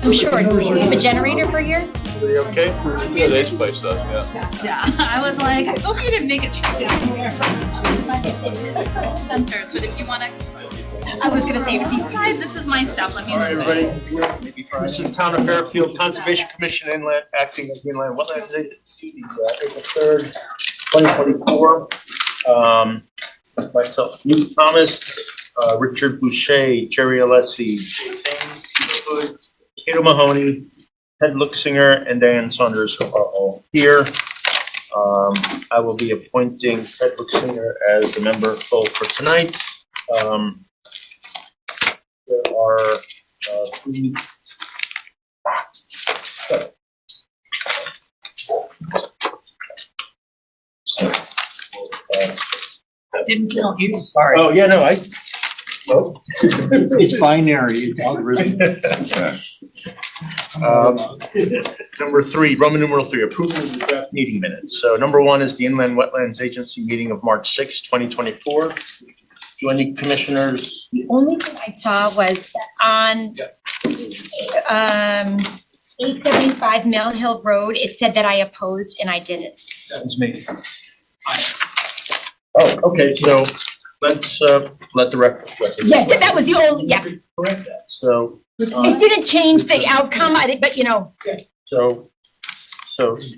I'm sure. Do you have a generator for here? Are they okay? Yeah, this place does, yeah. Yeah. I was like, I hope you didn't make a trip down here. Centers, but if you want to, I was going to say, inside, this is my stuff. Let me All know. right, everybody. This is Town of Fairfield Conservation Commission Inland, acting as the Inland Wetlands Agency, April 3rd, 2024. Myself, Luke Thomas, Richard Boucher, Jerry Alessi, Kato Mahoney, Ted Luxinger, and Diane Saunders are all here. I will be appointing Ted Luxinger as the member full for tonight. There are three. Didn't count you, sorry. Oh, yeah, no, well. It's binary, it's algorithm. Number three, Roman numeral 3, approval of the draft meeting minutes. So number 1 is the Inland Wetlands Agency meeting of March 6, 2024. Do any commissioners? The only thing I saw was on 875 Mill Hill Road, it said that I opposed and I didn't. That was me. Oh, okay, so let's let the record. Yeah, that was the only, yeah. Correct that, so. It didn't change the outcome, I did, but you know. So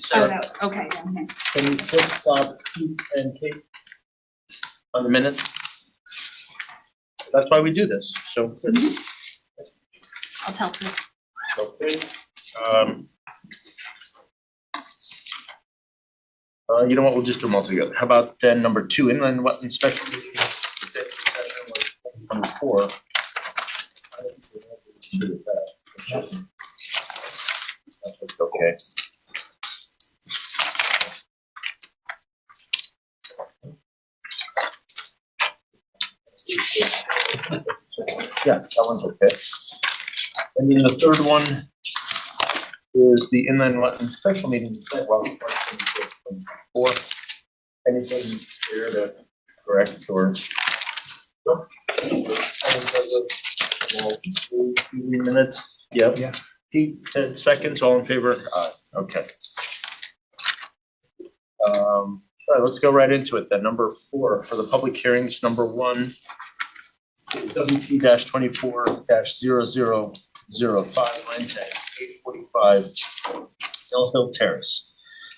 Sarah, Okay. can you put Pete and Kate on the minute? That's why we do this, so. I'll tell you. Okay. You know what, we'll just do them all together. How about then number 2, Inland Wetland Special Meeting. Number 4. Okay. Yeah, that one's okay. And then the third one is the Inland Wetland Special Meeting. Well, anything here to correct or? 3 minutes. Yep. Yeah. Pete, 10 seconds, all in favor? Okay. All right, let's go right into it then. Number 4 for the public hearings. Number 1, WP-24-0005, Lentec, 845 Mill Hill Terrace,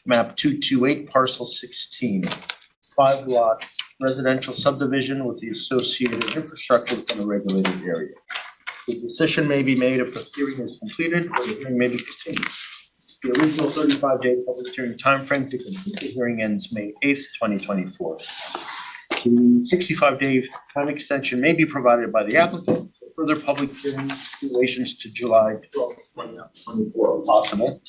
map 228, parcel 16, 5-lot residential subdivision with the associated infrastructure within a regulated area. The decision may be made if the hearing is completed or the hearing may be continued. The original 35-day public hearing timeframe to complete the hearing ends May 8th, 2024. The 65-day time extension may be provided by the applicant for further public hearing durations to July 12th, 2024 if possible.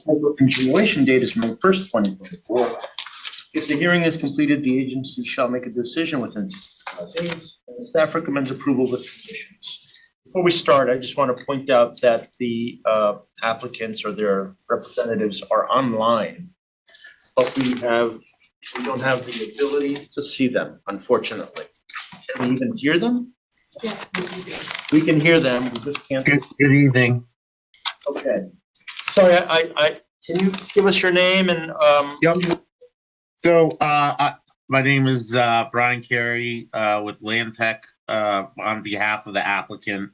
The continuation date is May 1st, 2024. If the hearing is completed, the agency shall make a decision within 65 days, and the staff recommends approval with conditions. Before we start, I just want to point out that the applicants or their representatives are online, but we don't have the ability to see them, unfortunately. Can we even hear them? Yeah. We can hear them, we just can't. Good evening. Okay. Sorry, I can you give us your name and Yep. So, my name is Brian Carey with Land Tech on behalf of the applicant,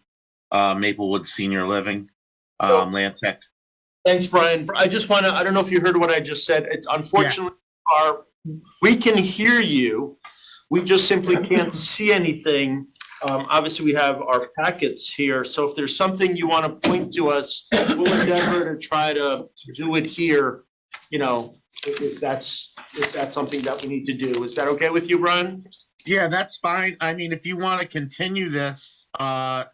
Maplewood Senior Living, Land Tech. Thanks, Brian. I just want to, I don't know if you heard what I just said. It's unfortunately we can hear you. We just simply can't see anything. Obviously, we have our packets here. So if there's something you want to point to us, we'll endeavor to try to do it here. You know, if that's something that we need to do. Is that okay with you, Brian? Yeah, that's fine. I mean, if you want to continue this, that's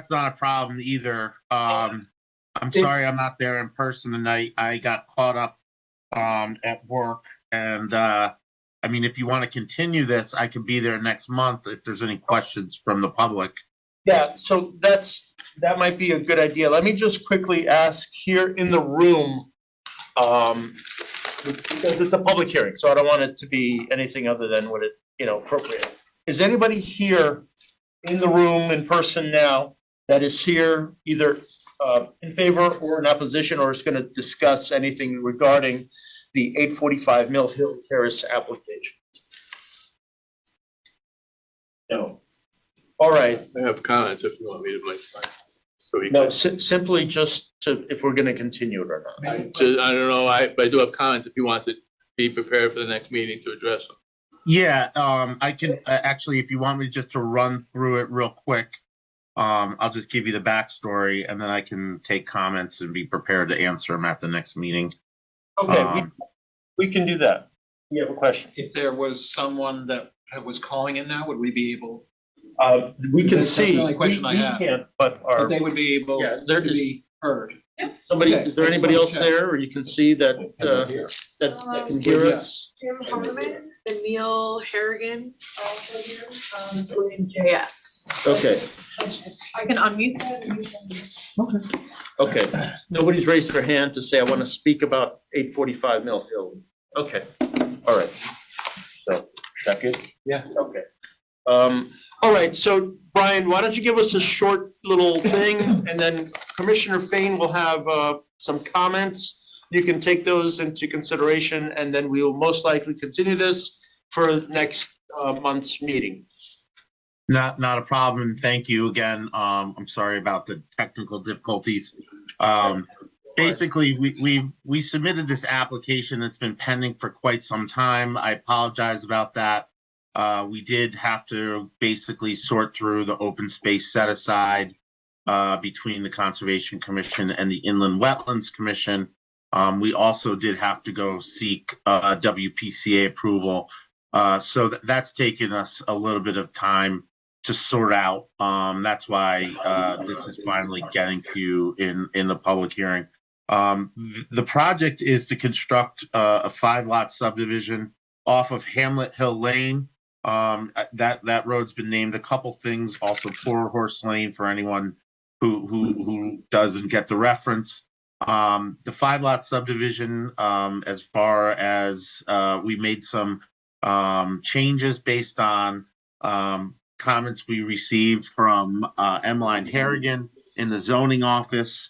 not a problem either. I'm sorry I'm not there in person tonight. I got caught up at work, and I mean, if you want to continue this, I could be there next month if there's any questions from the public. Yeah, so that might be a good idea. Let me just quickly ask here in the room, because it's a public hearing, so I don't want it to be anything other than what it, appropriate. Is anybody here in the room in person now that is here either in favor or in opposition, or is going to discuss anything regarding the 845 Mill Hill Terrace application? No. All right. I have comments if you want me to make. So we No, can, simply just to, if we're going to continue it or not. I don't know, but I do have comments if he wants to be prepared for the next meeting to address them. Yeah, I can actually, if you want me just to run through it real quick, I'll just give you the backstory and then I can take comments and be prepared to answer them at the next meeting. Okay, we can do that. You have a question? If there was someone that was calling in now, would we be able, We can That's the see. only question I We have. can't, but but our, they would be able Yeah, there to is- be heard? somebody, Okay, is there I just anybody wanna else check. there, or you can see that, that can hear us? Jim Harmon, Emil Harrigan, also here, including JS. Okay, I can unmute that. and you can- okay. Nobody's raised their hand to say, I want to speak about 845 Mill Hill. Okay, all right. So, check it? Yeah. Okay. All right, so Brian, why don't you give us a short little thing, and then Commissioner Fain will have some comments. You can take those into consideration, and then we will most likely continue this for next month's meeting. Not a problem. Thank you again. I'm sorry about the technical difficulties. Basically, we submitted this application that's been pending for quite some time. I apologize about that. We did have to basically sort through the open space set aside between the Conservation Commission and the Inland Wetlands Commission. We also did have to go seek WPCA approval. So that's taken us a little bit of time to sort out. That's why this is finally getting to you in the public hearing. The project is to construct a 5-lot subdivision off of Hamlet Hill Lane. That road's been named a couple things, also Poor Horse Lane for anyone who doesn't get the reference. The 5-lot subdivision, as far as we made some changes based on comments we received from Emmeline Harrigan in the zoning office.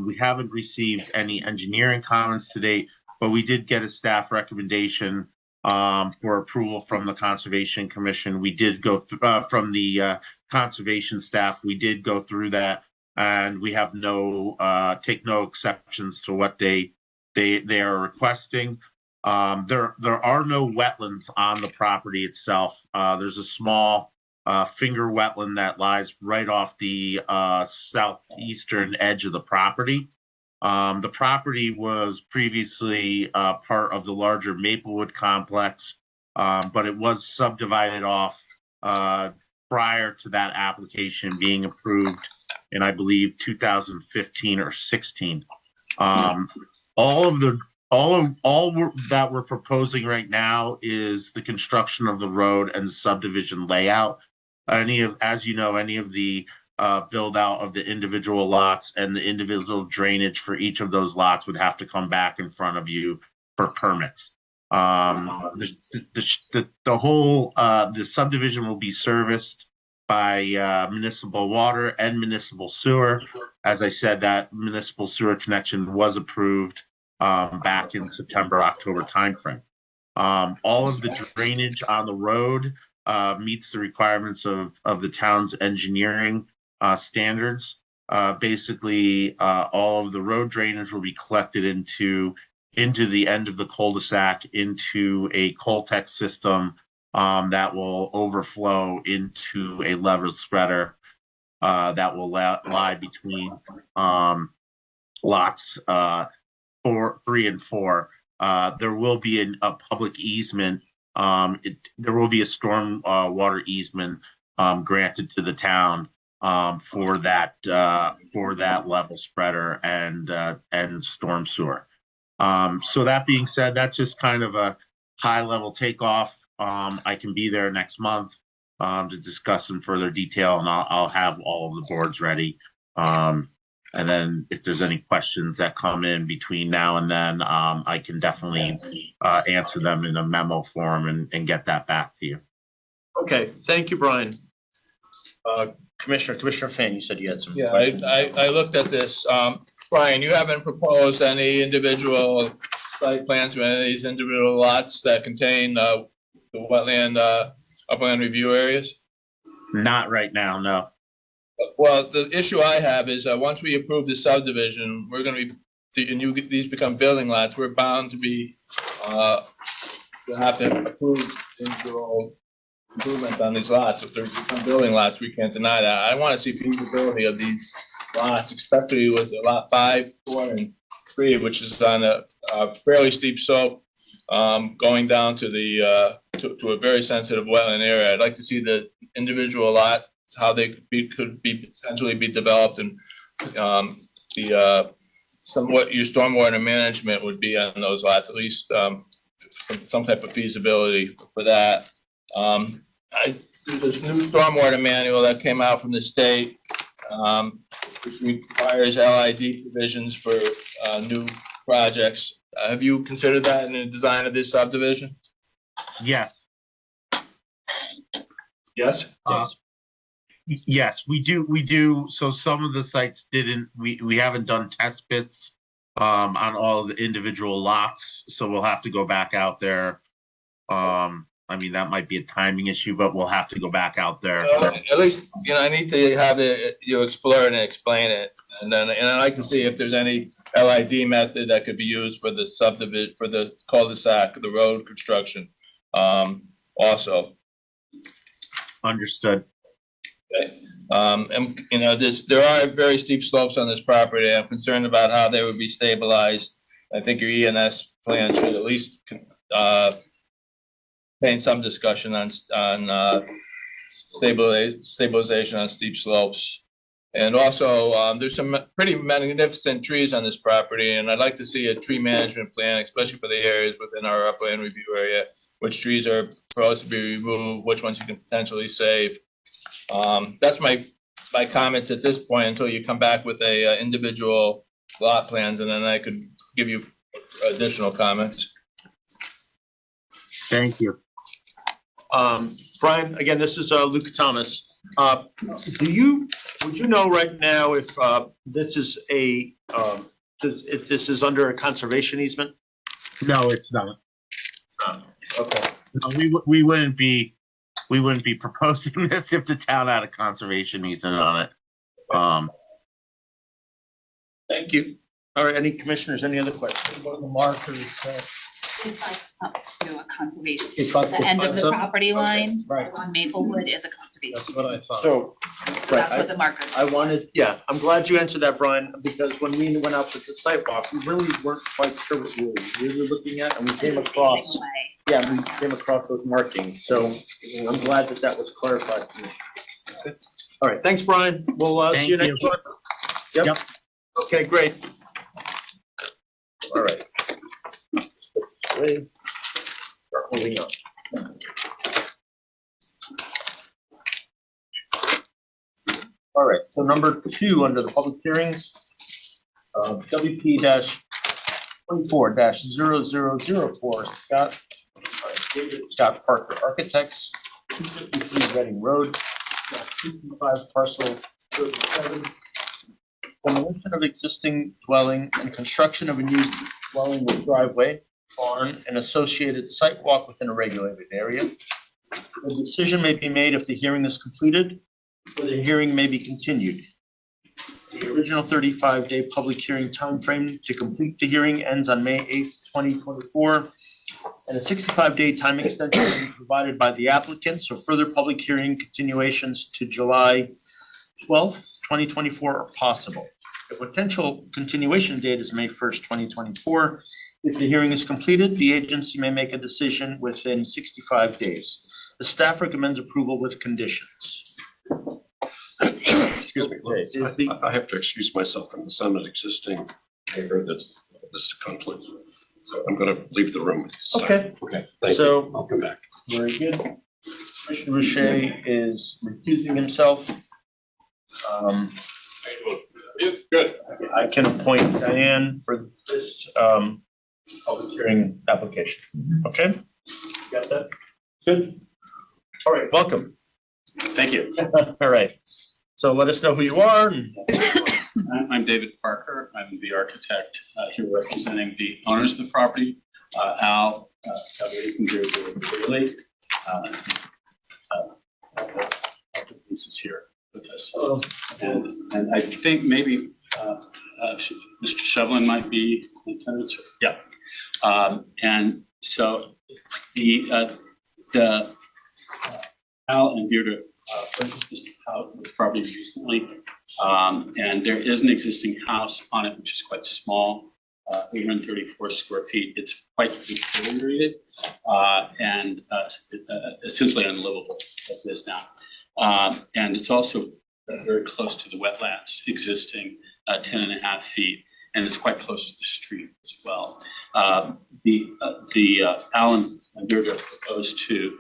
We haven't received any engineering comments to date, but we did get a staff recommendation for approval from the Conservation Commission. We did go from the conservation staff. We did go through that, and we have take no exceptions to what they are requesting. There are no wetlands on the property itself. There's a small finger wetland that lies right off the southeastern edge of the property. The property was previously part of the larger Maplewood complex, but it was subdivided off prior to that application being approved in, I believe, 2015 or 16. All that we're proposing right now is the construction of the road and subdivision layout. As you know, any of the build out of the individual lots and the individual drainage for each of those lots would have to come back in front of you for permits. The subdivision will be serviced by municipal water and municipal sewer. As I said, that municipal sewer connection was approved back in September, October timeframe. All of the drainage on the road meets the requirements of the town's engineering standards. Basically, all of the road drainage will be collected into the end of the cul-de-sac into a Coltex system that will overflow into a level spreader that will lie between lots 3 and 4. There will be a public easement. There will be a storm water easement granted to the town for that level spreader and storm sewer. So that being said, that's just kind of a high level takeoff. I can be there next month to discuss in further detail, and I'll have all of the boards ready. And then if there's any questions that come in between now and then, I can definitely answer them in a memo form and get that back to you. Okay, thank you, Brian. Commissioner Fain, you said you had some. Yeah, I looked at this. Brian, you haven't proposed any individual site plans for any of these individual lots that contain the wetland, upland review areas? Not right now, no. Well, the issue I have is, once we approve the subdivision, we're gonna be, and these become building lots, we're bound to be, to have to approve individual improvements on these lots. If they become building lots, we can't deny that. I wanna see feasibility of these lots, especially with lot 5, 4, and 3, which is on a fairly steep slope, going down to the, to a very sensitive wetland area. I'd like to see the individual lot, how they could be potentially be developed, and somewhat your stormwater management would be on those lots, at least some type of feasibility for that. There's this new stormwater manual that came out from the state, which requires LID provisions for new projects. Have you considered that in the design of this subdivision? Yes. Yes. Yes, we do. So some of the sites didn't, we haven't done test bits on all of the individual lots, so we'll have to go back out there. I mean, that might be a timing issue, but we'll have to go back out there. At least, I need to have you explore it and explain it. And I'd like to see if there's any LID method that could be used for the subdivision, for the cul-de-sac, the road construction, also. Understood. Okay. And there are very steep slopes on this property. I'm concerned about how they would be stabilized. I think your ENS plan should at least contain some discussion on stabilization on steep slopes. And also, there's some pretty magnificent trees on this property, and I'd like to see a tree management plan, especially for the areas within our upland review area, which trees are supposed to be removed, which ones you can potentially save. That's my comments at this point until you come back with a individual lot plans, and then I could give you additional comments. Thank you. Brian, again, this is Luke Thomas. Would you know right now if this is if this is under a conservation easement? No, it's not. Okay. No, we wouldn't be proposing this if the town had a conservation easement on it. Thank you. All right, any commissioners, any other questions? The markers, It butts up to a conservation. It butts- The end of the butts up? property line right, on Maplewood is a conservation. that's what I thought. So, That's what the marker. I wanted, I'm glad you answered that, Brian, because when we went out with the sidewalk, we really weren't quite sure what we were really looking at, and we came across, those markings, so I'm glad that was clarified to me. All right, thanks, Brian. We'll see you Thank next you. month. Yep. Okay, great. All right. Start moving on. All right, so number 2 under the public hearings, WP 24-0004 Scott Parker Architects, 253 Reading Road, 65 parcel 37. Demolition of existing dwelling and construction of a new dwelling with driveway, barn, and associated site walk within a regulated area. The decision may be made if the hearing is completed, or the hearing may be continued. The original 35-day public hearing timeframe to complete the hearing ends on May 8th, 2024, and a 65-day time extension will be provided by the applicant, so further public hearing continuations to July 12th, 2024 are possible. The potential continuation date is May 1st, 2024. If the hearing is completed, the agency may make a decision within 65 days. The staff recommends approval with conditions. Excuse me, I have to excuse myself from the summit existing neighbor that's this conflict. So I'm gonna leave the room. Okay. Okay, thank you. So, I'll come back. very good. Commissioner Boucher is recusing himself. Good. I can appoint Diane for this public hearing application. Okay? Got that? Good. All right, welcome. Thank you. All right. So let us know who you are. I'm David Parker. I'm the architect here representing the owners of the property, Al, Bailey. This is here with us. And I think maybe Mr. Shevlin might be in attendance. Yeah. And so the Al and Bearda purchased this property recently. And there is an existing house on it, which is quite small, 834 square feet. It's quite deteriorated and essentially unlivable as it is now. And it's also very close to the wetlands, existing 10.5 feet, and it's quite close to the street as well. Alan and Bearda proposed to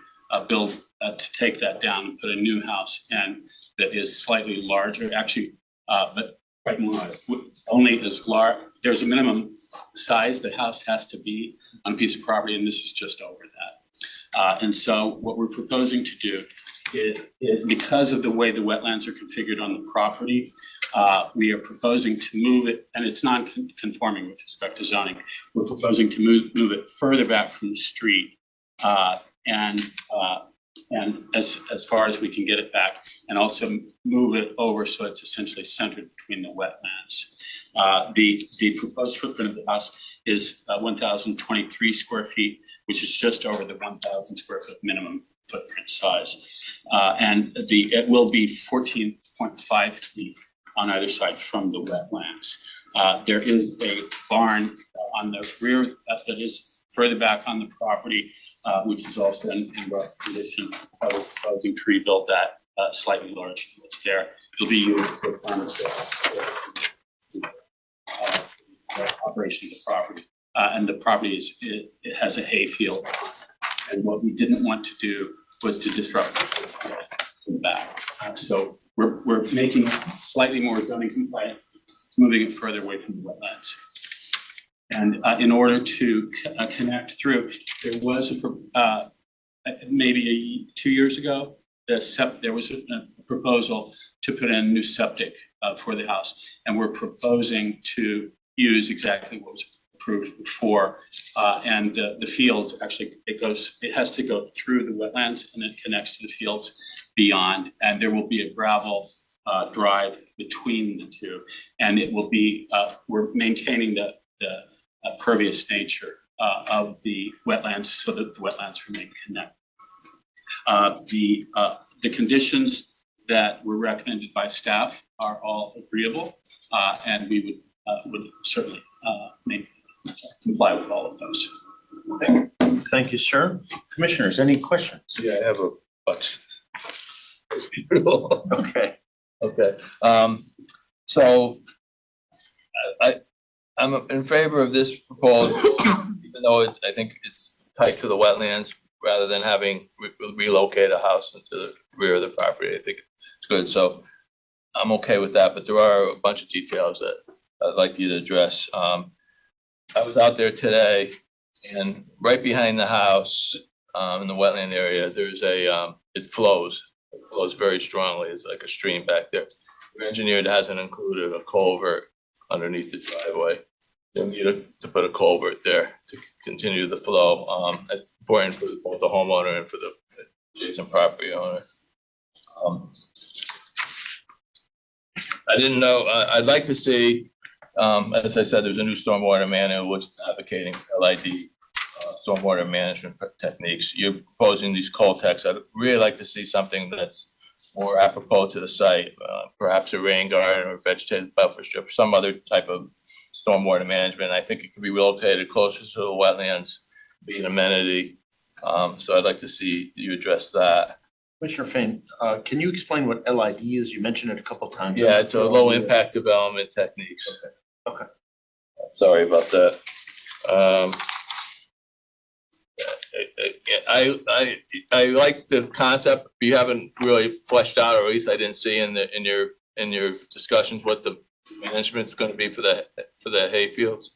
build to take that down and put a new house in that is slightly larger, actually, but quite modest. Only as large. There's a minimum size the house has to be on a piece of property, and this is just over that. And so, what we're proposing to do is because of the way the wetlands are configured on the property, we are proposing to move it, and it's non-conforming with respect to zoning. We're proposing to move it further back from the street, and as far as we can get it back, and also move it over so it's essentially centered between the wetlands. The proposed footprint of the house is 1,023 square feet, which is just over the 1,000 square foot minimum footprint size. And it will be 14.5 feet on either side from the wetlands. There is a barn on the rear that is further back on the property, which is also in rough condition. I was proposing to rebuild that slightly larger than what's there. It'll be used for farmers operation of the property. And the property it has a hay field. And what we didn't want to do was to disrupt the back. So we're making it slightly more zoning compliant, moving it further away from the wetlands. And in order to connect through, there was maybe 2 years ago, there was a proposal to put in a new septic for the house, and we're proposing to use exactly what was approved before. And the fields actually it has to go through the wetlands and it connects to the fields beyond, and there will be a gravel drive between the two, and it will be we're maintaining the pervious nature of the wetlands so that the wetlands remain connected. The conditions that were recommended by staff are all agreeable, and we would certainly comply with all of those. Thank you, sir. Commissioners, any questions? Yeah, I have a bunch. Okay. Okay, so I'm in favor of this proposal, even though I think it's tight to the wetlands, rather than having relocate a house into the rear of the property. I think it's good, so I'm okay with that, but there are a bunch of details that I'd like you to address. I was out there today, and right behind the house, in the wetland area, there's it flows very strongly. It's like a stream back there. The engineer hasn't included a culvert underneath the driveway. They'll need to put a culvert there to continue the flow. It's important for both the homeowner and for the adjacent property owner. I didn't know, I'd like to see, as I said, there's a new stormwater manual which is advocating LID stormwater management techniques. You're proposing these Coltex. I'd really like to see something that's more apropos to the site, perhaps a rain garden or vegetated buffer strip, or some other type of stormwater management. I think it could be relocated closer to the wetlands, be an amenity. So I'd like to see you address that. Commissioner Fain, can you explain what LID is? You mentioned it a couple of times. Yeah, it's a low impact development techniques. Okay. Sorry about that. I like the concept. You haven't really fleshed out, or at least I didn't see in your discussions what the management's going to be for the hay fields.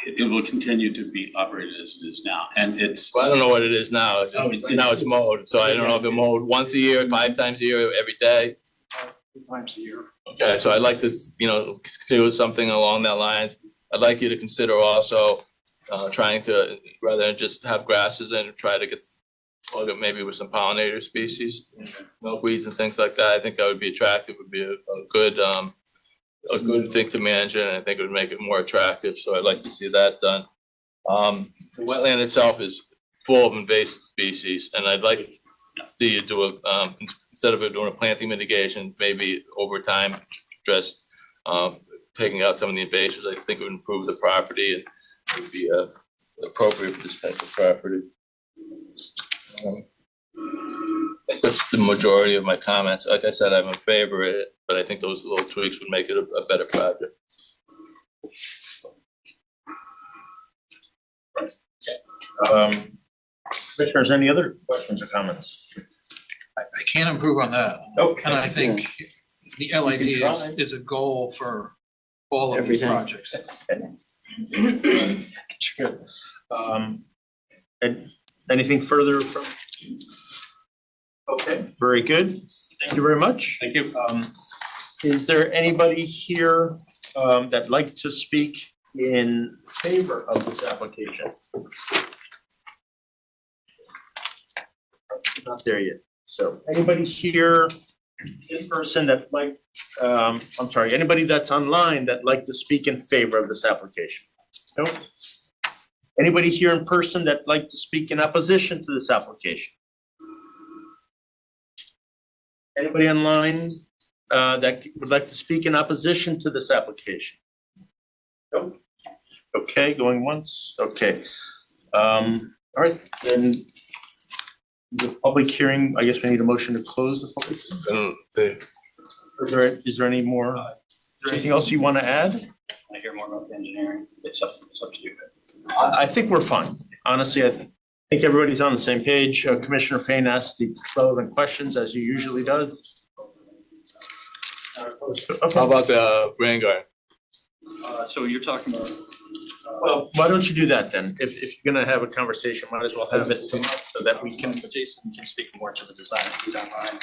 it will continue to be operated as it is now, and it's. Well, I don't know what it is now. Now it's mowed, so I don't know if it mowed once a year, 5 times a year, every day. 2 times a year. Okay, so I'd like to, do something along that lines. I'd like you to consider also trying to, rather than just have grasses in, try to plug it maybe with some pollinator species, milkweeds and things like that. I think that would be attractive, would be a good thing to manage, and I think it would make it more attractive. So I'd like to see that done. The wetland itself is full of invasive species, and I'd like to see you do instead of doing a planting mitigation, maybe over time, just taking out some of the invasives. I think it would improve the property and would be appropriate for this type of property. I think that's the majority of my comments. Like I said, I'm in favor of it, but I think those little tweaks would make it a better project. Commissioners, any other questions or comments? I can't improve on that. Okay. And I think the LID is a goal for all of these Everything. projects. Sure. And anything further from? Okay, very good. Thank you very much. Thank you. Is there anybody here that'd like to speak in favor of this application? Not there yet. So anybody here in person that anybody that's online that'd like to speak in favor of this application? No? Anybody here in person that'd like to speak in opposition to this application? Anybody online that would like to speak in opposition to this application? Nope. Okay, going once, okay. All right, then the public hearing, I guess we need a motion to close the public hearing. Is there any more, is there anything else you want to add? I hear more about the engineering. It's up to you. I think we're fine. Honestly, I think everybody's on the same page. Commissioner Fain asked the relevant questions as he usually does. How about the rain garden? So you're talking about. Well, why don't you do that then? If you're gonna have a conversation, might as well have it so that we can. Jason can speak more to the design if he's online.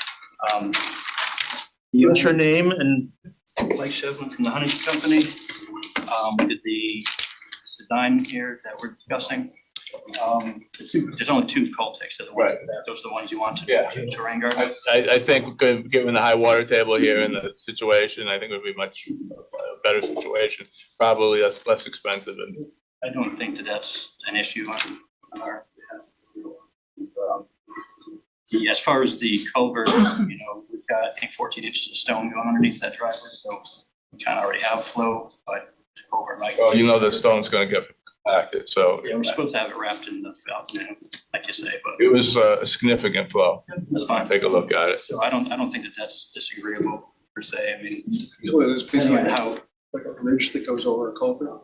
What's your name and? Blake Shevlin from the Huntington Company. We did the design here that we're discussing. There's only 2 Coltex, so those are the ones you want to rain garden. I think given the high water table here and the situation, I think it would be much better situation, probably less expensive. And I don't think that that's an issue on our behalf. As far as the culvert, we've got, I think, 14 inches of stone going underneath that driveway, so we kind of already have flow, but the culvert might. well, the stone's going to get compacted, so Yeah, we're supposed to have it wrapped in the fountain, like you say, but it was a significant flow. that's fine. Take a look at it. So I don't think that that's disagreeable per se. I mean, So it's basically anyway, how like a bridge that goes over a culvert.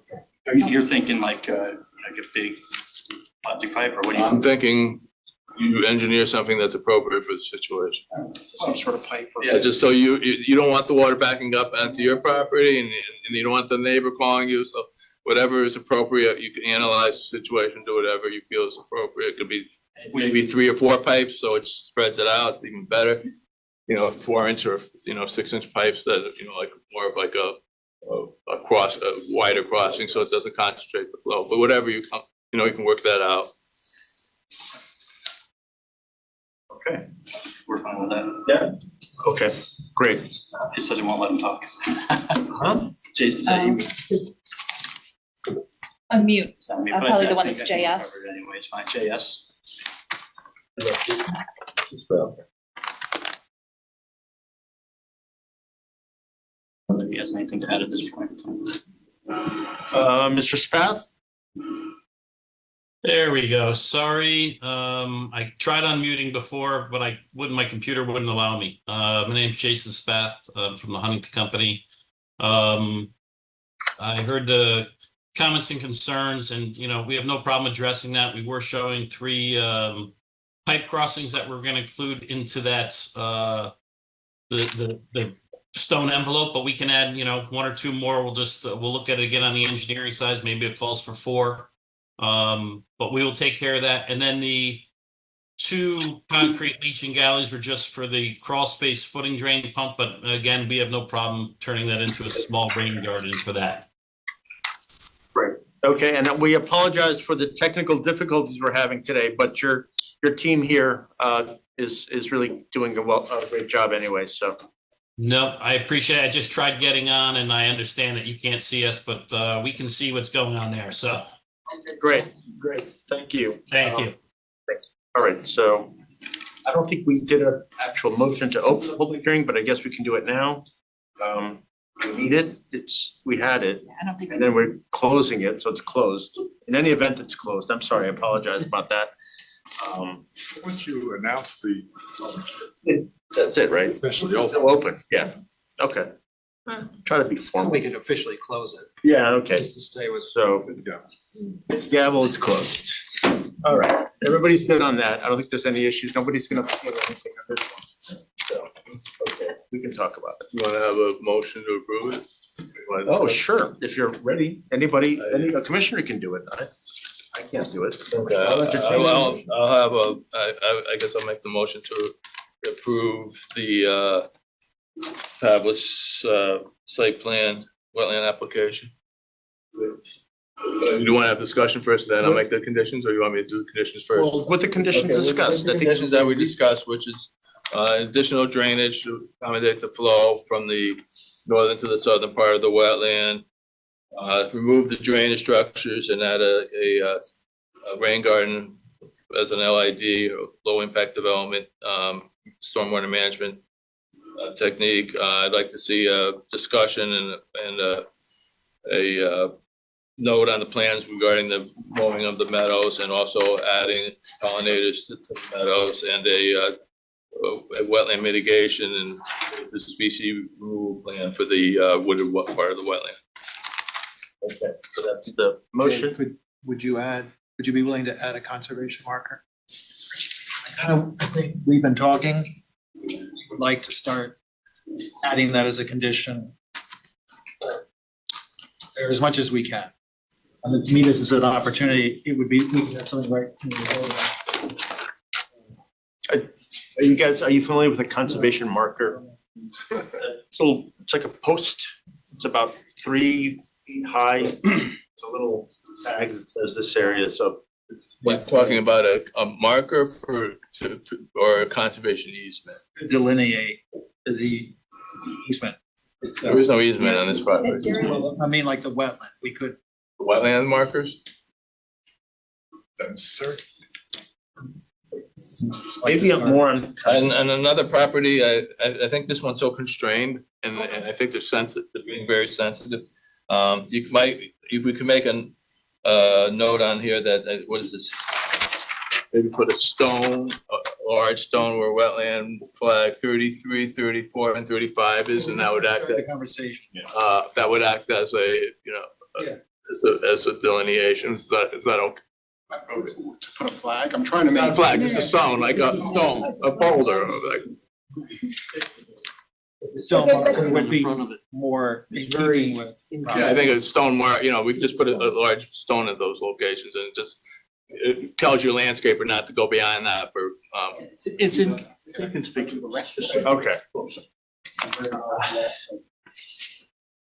you're thinking like a big plastic pipe, or what do you I'm think? thinking you engineer something that's appropriate for the situation. Some sort of pipe. Or Yeah, just so you don't want the water backing up onto your property and you don't want the neighbor calling you, so whatever is appropriate, you can analyze the situation, do whatever you feel is appropriate. It could be maybe 3 or 4 pipes, so it spreads it out, it's even better. 4-inch or 6-inch pipes that, like more of like a wider crossing, so it doesn't concentrate the flow, but whatever you can work that out. Okay. We're fine with that. Yeah. Okay, great. It says it won't let him talk. Huh? Jason, Unmute. so, I mean, I'm but probably I the one think that's I can JS. cover it anyway, it's fine, JS. If he has anything to add at this point. Mr. Spath? There we go. Sorry. I tried unmuting before, but my computer wouldn't allow me. My name's Jason Spath, from the Huntington Company. I heard the comments and concerns, and we have no problem addressing that. We were showing 3 pipe crossings that we're going to include into that the stone envelope, but we can add, one or two more. We'll just, we'll look at it again on the engineering side. Maybe it calls for 4. But we will take care of that. And then the 2 concrete leaching galleys were just for the crawl space footing drain pump. But again, we have no problem turning that into a small rain garden for that. Right. Okay, and we apologize for the technical difficulties we're having today, but your team here is really doing a great job anyway, so. No, I appreciate it. I just tried getting on and I understand that you can't see us, but we can see what's going on there, so. Great, thank you. Thank you. All right, so I don't think we did an actual motion to open the public hearing, but I guess we can do it now. We need it, we had it, I don't think. and then we're closing it, so it's closed. In any event, it's closed. I'm sorry, I apologize about that. Once you announce the That's it, right? officially It's open, open, yeah, okay. Try to be So formal. we can officially close it, Yeah, okay, just to stay with. so gavel, it's closed. All right, everybody's good on that. I don't think there's any issues. Nobody's gonna feel anything on this one. So, okay, we can talk about it. You wanna have a motion to approve it? Oh, sure, if you're ready, anybody, any commissioner can do it. I can't do it. Okay, I'll entertain a I'll motion. have I guess I'll make the motion to approve the Pavlis site plan wetland application. You wanna have discussion first, then I'll make the conditions, or you want me to do the conditions first? Well, with the conditions Okay, with discussed, The I think. conditions that we discussed, which is additional drainage to accommodate the flow from the northern to the southern part of the wetland. Remove the drainage structures and add a rain garden as an LID, or low impact development, stormwater management technique. I'd like to see a discussion and a note on the plans regarding the mowing of the meadows and also adding pollinators to the meadows, and a wetland mitigation and the species removal plan for the wooded part of the wetland. Okay, so that's the motion. Would you be willing to add a conservation marker? I think we've been talking, we would like to start adding that as a condition. Or as much as we can. And to me, this is an opportunity, we could have something right. Are you familiar with a conservation marker? It's like a post. It's about 3 feet high. It's a little tag that says this area, so. We're talking about a marker or a conservation easement. Delineate the easement. There is no easement on this property. Well, I mean, like the wetland, we could. Wetland markers? that's certain. Maybe I'm more on. And another property, I think this one's so constrained, and I think they're sensitive, they're being very sensitive. We could make a note on here that, what is this? Maybe put a stone, a large stone where wetland flag 33, 34, and 35 is, and that would act, The conversation. that would act as a, as a delineation. Is that okay? To put a flag, I'm trying to Not a make. flag, just a stone, like a stone, a boulder, like. Stone marker would be more in keeping with. Yeah, I think a stone mark, we could just put a large stone at those locations, and it tells your landscaper not to go beyond that for, It's inconspicuous. Okay.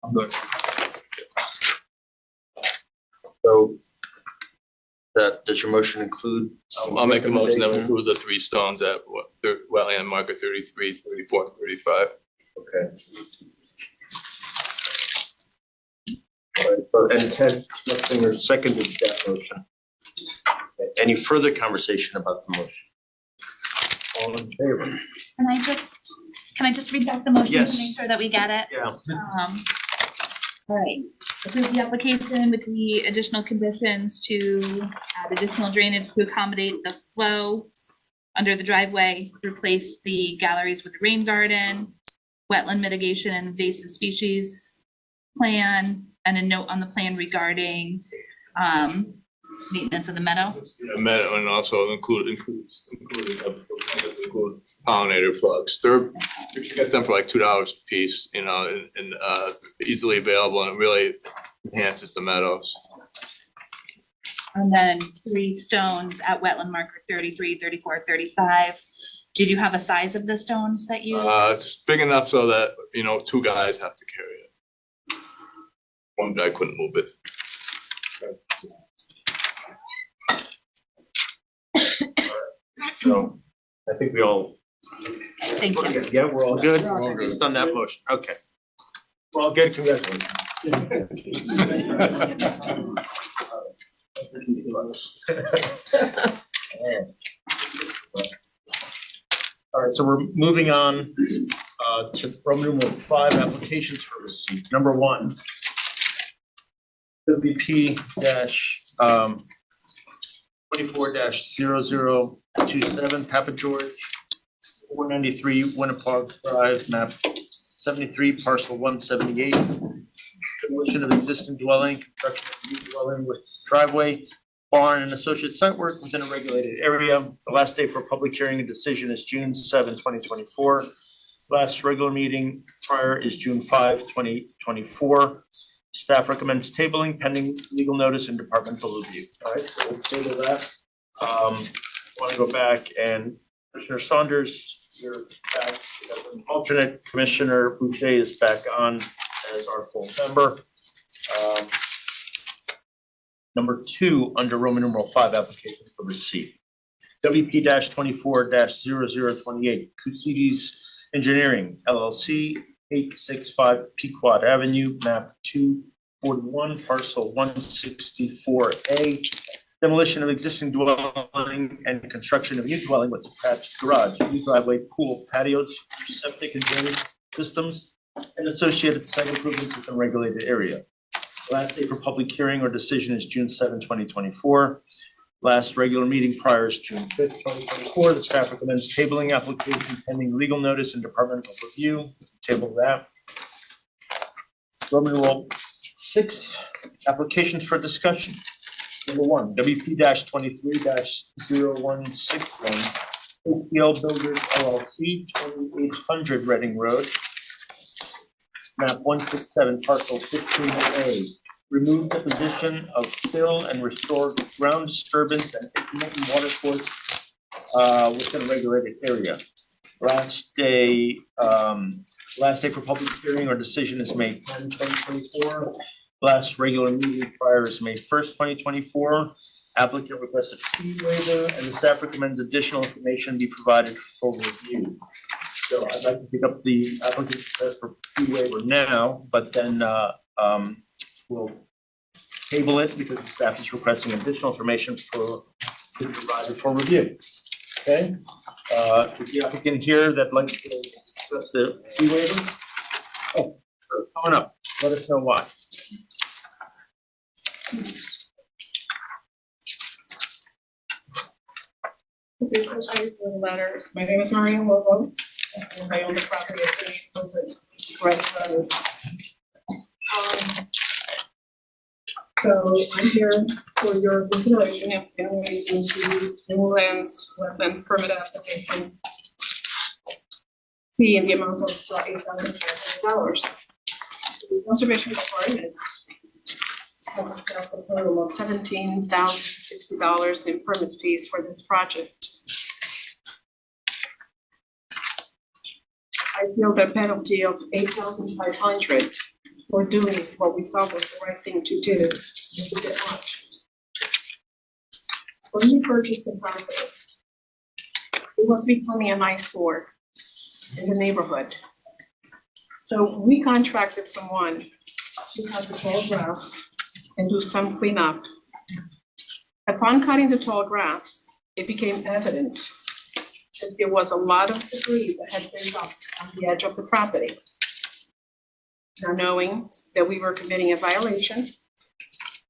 I'm good. So does your motion include? I'll make a motion that we include the 3 stones at wetland marker 33, 34, 35. Okay. All right, so, and Ted, Leffinger seconded that motion. Any further conversation about the motion? All in favor? Can I just read back the motion to Yes. make sure that we get it? Yeah. All right, approve the application with the additional conditions to add additional drainage to accommodate the flow under the driveway, replace the galleries with a rain garden, wetland mitigation and invasive species plan, and a note on the plan regarding maintenance of the meadow. Meadow, and also including liquid pollinator plugs. They're, you can get them for like $2 a piece, you know, and easily available, and it really enhances the meadows. And then 3 stones at wetland marker 33, 34, 35. Did you have a size of the stones that you? It's big enough so that, you know, 2 guys have to carry it. 1 guy couldn't move it. So I think we all. Thank you. Yeah, we're all good? We're all good. Based on that motion, okay. We're all good, congratulations. All right, so we're moving on to Roman numeral 5, applications for receipt. Number 1. WP 24-0027 Papa George, 493 Winnapaug Drive, map 73, parcel 178. Demolition of existing dwelling, construction of new dwelling with driveway, barn, and associate site work within a regulated area. The last day for public hearing and decision is June 7, 2024. Last regular meeting prior is June 5, 2024. Staff recommends tabling pending legal notice and departmental review. All right, so we'll table that. Want to go back, and Commissioner Saunders, you're back as an alternate. Commissioner Boucher is back on as our full member. Number 2, under Roman numeral 5, application for receipt. WP 24-0028 Kucides Engineering LLC, 865 Pequot Avenue, map 241, parcel 164A. Demolition of existing dwelling and construction of new dwelling with attached garage, new driveway, pool, patios, septic and drainage systems, and associated site improvements within a regulated area. Last day for public hearing or decision is June 7, 2024. Last regular meeting prior is June 5th, 2024. The staff recommends tabling application pending legal notice and departmental review. Table that. Roman numeral 6, applications for discussion. Number 1, WP 23-0161, OPL Builders LLC, 2800 Reading Road, map 167, parcel 15A. Remove the position of fill and restore ground disturbance and intermittent water course within a regulated area. Last day for public hearing or decision is May 10, 2024. Last regular meeting prior is May 1st, 2024. Applicant requested fee waiver, and the staff recommends additional information be provided for review. So I'd like to pick up the applicant request for fee waiver now, but then we'll table it because the staff is requesting additional information to be provided for review. Okay? Is the applicant here that'd like to discuss the fee waiver? Oh, coming up. Let us know why. Okay, so I wrote a letter. My name is Maria Lovo, and I own the property at Red Road. So I'm here for your consideration in relation to Wetlands permit application fee in the amount of $8,500. The conservation department has assessed a total of $17,060 in permit fees for this project. I feel the penalty of $8,500 for doing what we thought was the right thing to do is a bit much. When we purchased the property, it was becoming an eyesore in the neighborhood. So we contracted someone to cut the tall grass and do some cleanup. Upon cutting the tall grass, it became evident that there was a lot of debris that had been dumped on the edge of the property. Now, knowing that we were committing a violation,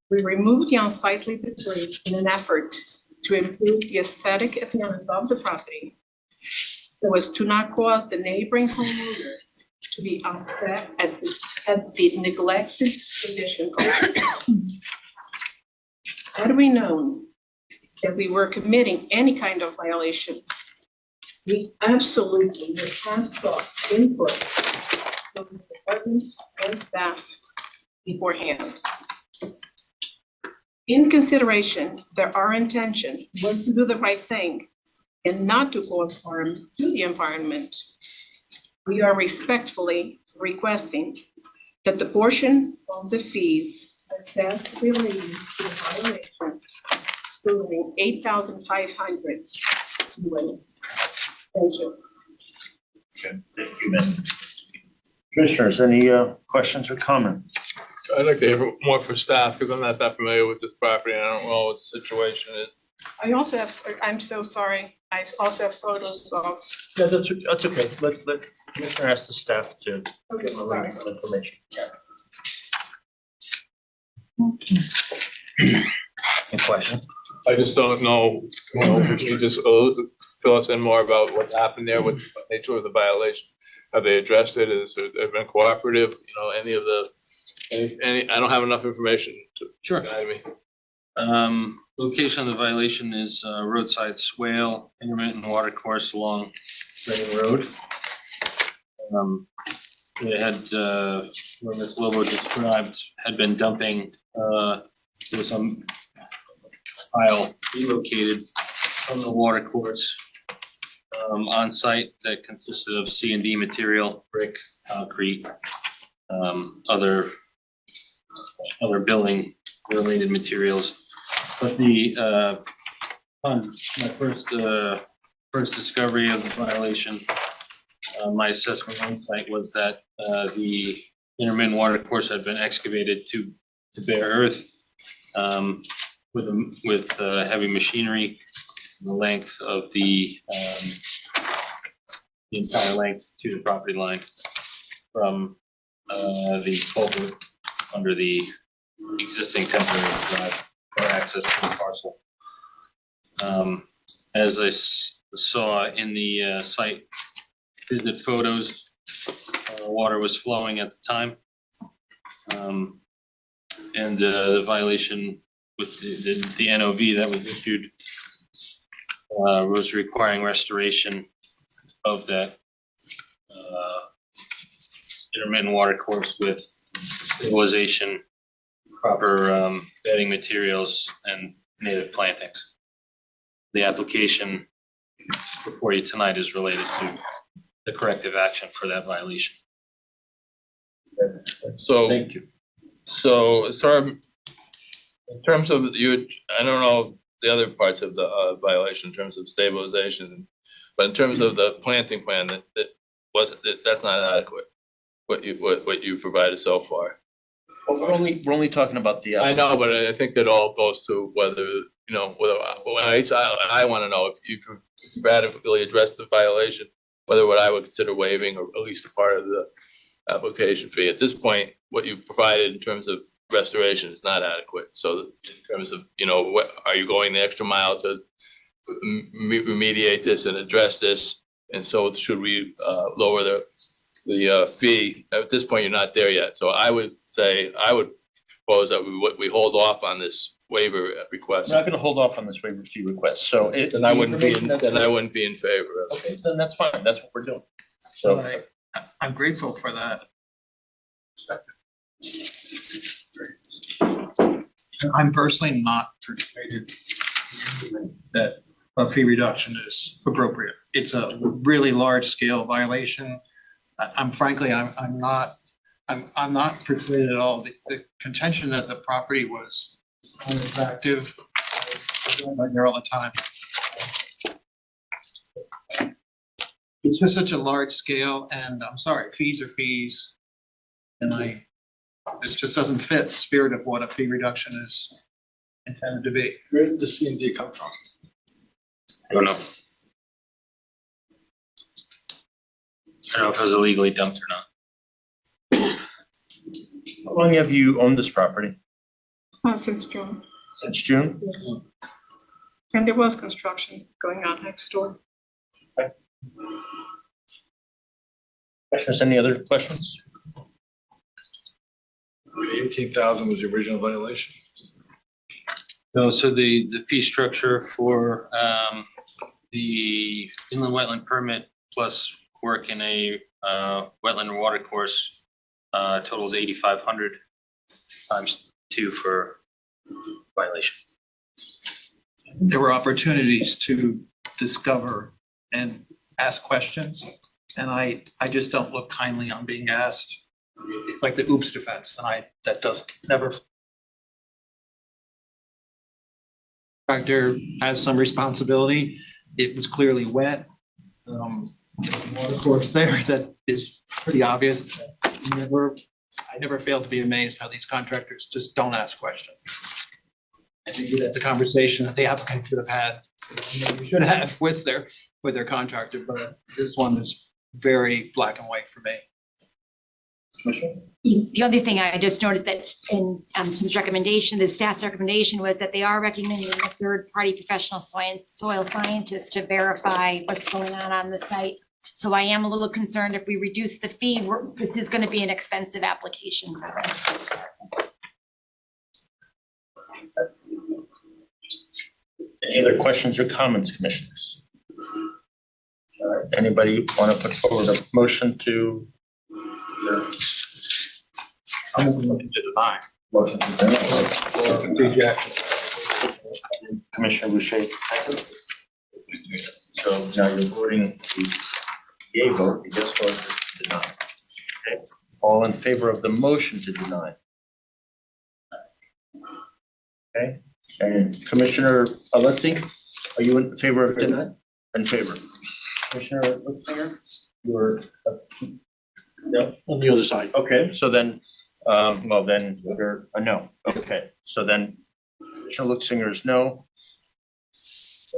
we removed the unsightly debris in an effort to improve the aesthetic appearance of the property so as to not cause the neighboring homeowners to be upset at the neglected condition. Had we known that we were committing any kind of violation, we absolutely would have sought input from the department and staff beforehand. In consideration that our intention was to do the right thing and not to cause harm to the environment, we are respectfully requesting that the portion of the fees assessed relating to the violation totaling $8,500 be waived. Thank you. Thank you, Ms. Commissioners, any questions or comments? I'd like to hear more from staff, because I'm not that familiar with this property, and I don't know what the situation is. I also have, I'm so sorry, I also have photos of. Yeah, that's okay. Let Commissioner ask the staff to Okay, give a sorry. little information. Any questions? I just don't know, could you just fill us in more about what happened there, what the nature of the violation? Have they addressed it? Has it been cooperative, any of the, any, I don't have enough information to guide me. Location of the violation is roadside swale, intermittent water course along Reading Road. It had, where Ms. Lobo described, had been dumping, there was some pile relocated from the water course on site that consisted of C&D material, brick, concrete, other building related materials. But the on my first discovery of the violation, my assessment on site was that the intermittent water course had been excavated to bare earth with heavy machinery. The length of the entire length to the property line from the culvert under the existing temporary drive or access to the parcel. As I saw in the site visit photos, water was flowing at the time. And the violation with the NOV that was issued was requiring restoration of that intermittent water course with stabilization, proper bedding materials, and native plantings. The application before you tonight is related to the corrective action for that violation. So, Thank you. so in terms of you, I don't know the other parts of the violation in terms of stabilization, but in terms of the planting plan, that's not adequate. What you provided so far. Well, we're only talking about the. I know, but I think that all goes to whether, whether, I want to know if you've adequately addressed the violation, whether what I would consider waiving or at least a part of the application fee. At this point, what you've provided in terms of restoration is not adequate. So in terms of, what, are you going the extra mile to remediate this and address this? And so should we lower the fee? At this point, you're not there yet. So I would say, I would propose that we hold off on this waiver request. We're not gonna hold off on this waiver fee request, so it. Then I wouldn't be in favor of it. Okay, then that's fine, that's what we're doing. So, I'm grateful for that. I'm personally not persuaded that a fee reduction is appropriate. It's a really large scale violation. I'm frankly not persuaded at all. The contention that the property was unattractive, I'm here all the time. It's just such a large scale, and I'm sorry, fees are fees. And this just doesn't fit the spirit of what a fee reduction is intended to be. Where did the C&D come from? I don't know. I don't know if it was illegally dumped or not. how long have you owned this property? Since June. Since June? And there was construction going on next door. Commissioners, any other questions? 18,000 was the original violation. No, so the fee structure for the inland wetland permit plus work in a wetland and water course totals 8,500 times 2 for violation. There were opportunities to discover and ask questions, and I just don't look kindly on being asked. It's like the oops defense, and that does never. Contractor has some responsibility. It was clearly wet. Water course there that is pretty obvious. I never fail to be amazed how these contractors just don't ask questions. And maybe that's a conversation that the applicant should have had, maybe should have with their contractor, but this one is very black and white for me. Commissioner? The other thing I just noticed that in Tim's recommendation, the staff's recommendation was that they are recommending a third-party professional soil scientist to verify what's going on the site. So I am a little concerned if we reduce the fee, this is going to be an expensive application for them. Any other questions or comments, commissioners? Anybody want to put forward a motion to? To deny. Motion to deny. Commissioner Boucher. So now you're voting the yay vote, the yes vote is to deny. Okay, all in favor of the motion to deny? Okay, and Commissioner Alessi, are you in favor of deny? In favor. Commissioner Litsinger, you're no, On the other side. okay, so then, well, then you're a no. Okay, so then Commissioner Litsinger is no.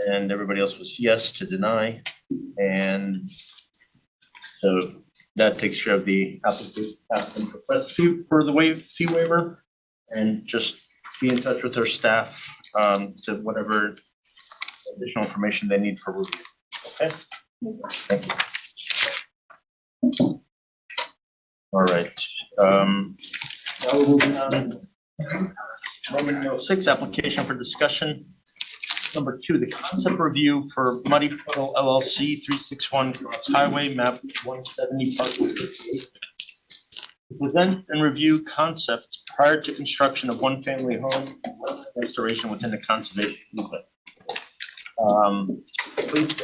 And everybody else was yes to deny. And so that takes care of the applicant request for the fee waiver. And just be in touch with their staff to whatever additional information they need for review. Okay? Thank you. All right. Now we're moving on. Roman numeral 6, application for discussion. Number 2, the concept review for Muddy Puddle LLC, 361 Cross Highway, map 170, parcel 58. Present and review concept prior to construction of one-family home and restoration within the conservation easement. Please,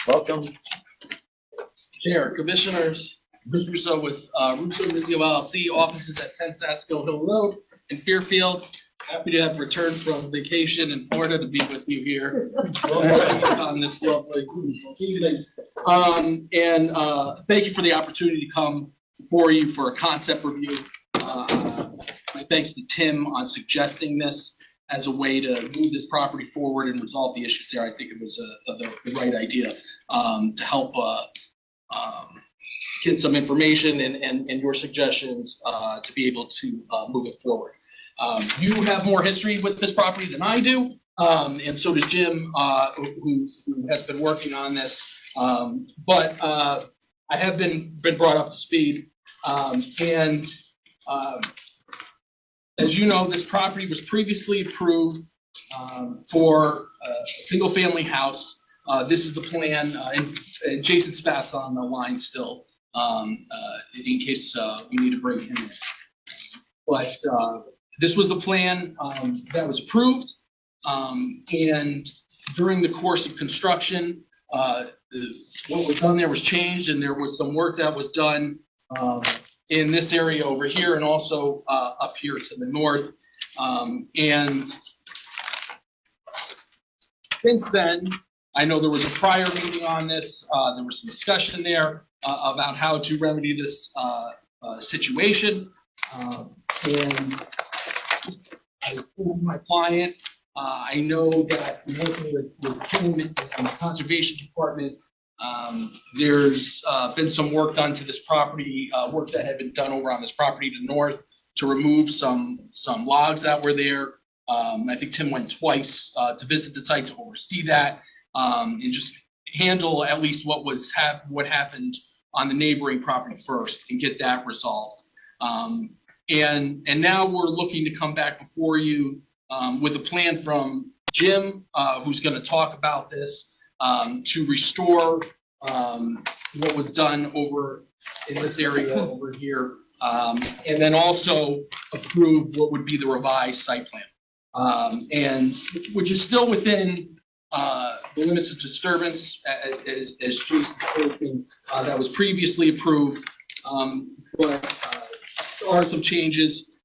welcome. Chair, Commissioners, Bruce Russo with Russo Mizio LLC, offices at 10 Saskill Hill Road in Fairfield. Happy to have returned from vacation in Florida to be with you here on this lovely evening. Thank you for the opportunity to come before you for a concept review. My thanks to Tim on suggesting this as a way to move this property forward and resolve the issues there. I think it was the right idea to help get some information and your suggestions to be able to move it forward. You have more history with this property than I do, and so does Jim, who has been working on this. But I have been brought up to speed, and as you know, this property was previously approved for a single-family house. This is the plan, and Jason Spath's on the line still, in case we need to bring him in. But this was the plan that was approved, and during the course of construction, what was done there was changed, and there was some work that was done in this area over here and also up here to the north. And since then, I know there was a prior meeting on this. There was some discussion there about how to remedy this situation. And as my client, I know that working with Tim and the Conservation Department, there's been some work done to this property, work that had been done over on this property to north to remove some logs that were there. I think Tim went twice to visit the site to oversee that and just handle at least what happened on the neighboring property first and get that resolved. And now we're looking to come back before you with a plan from Jim, who's gonna talk about this, to restore what was done over in this area over here. And then also approve what would be the revised site plan. And which is still within the limits of disturbance as Jason's spoken, that was previously approved. But there are some changes.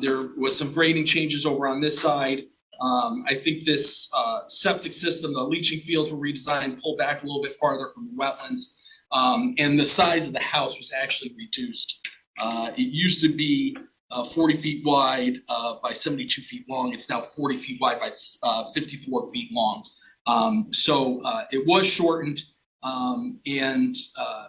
There was some grading changes over on this side. I think this septic system, the leaching fields were redesigned, pulled back a little bit farther from the wetlands. And the size of the house was actually reduced. It used to be 40 feet wide by 72 feet long. It's now 40 feet wide by 54 feet long. So it was shortened. And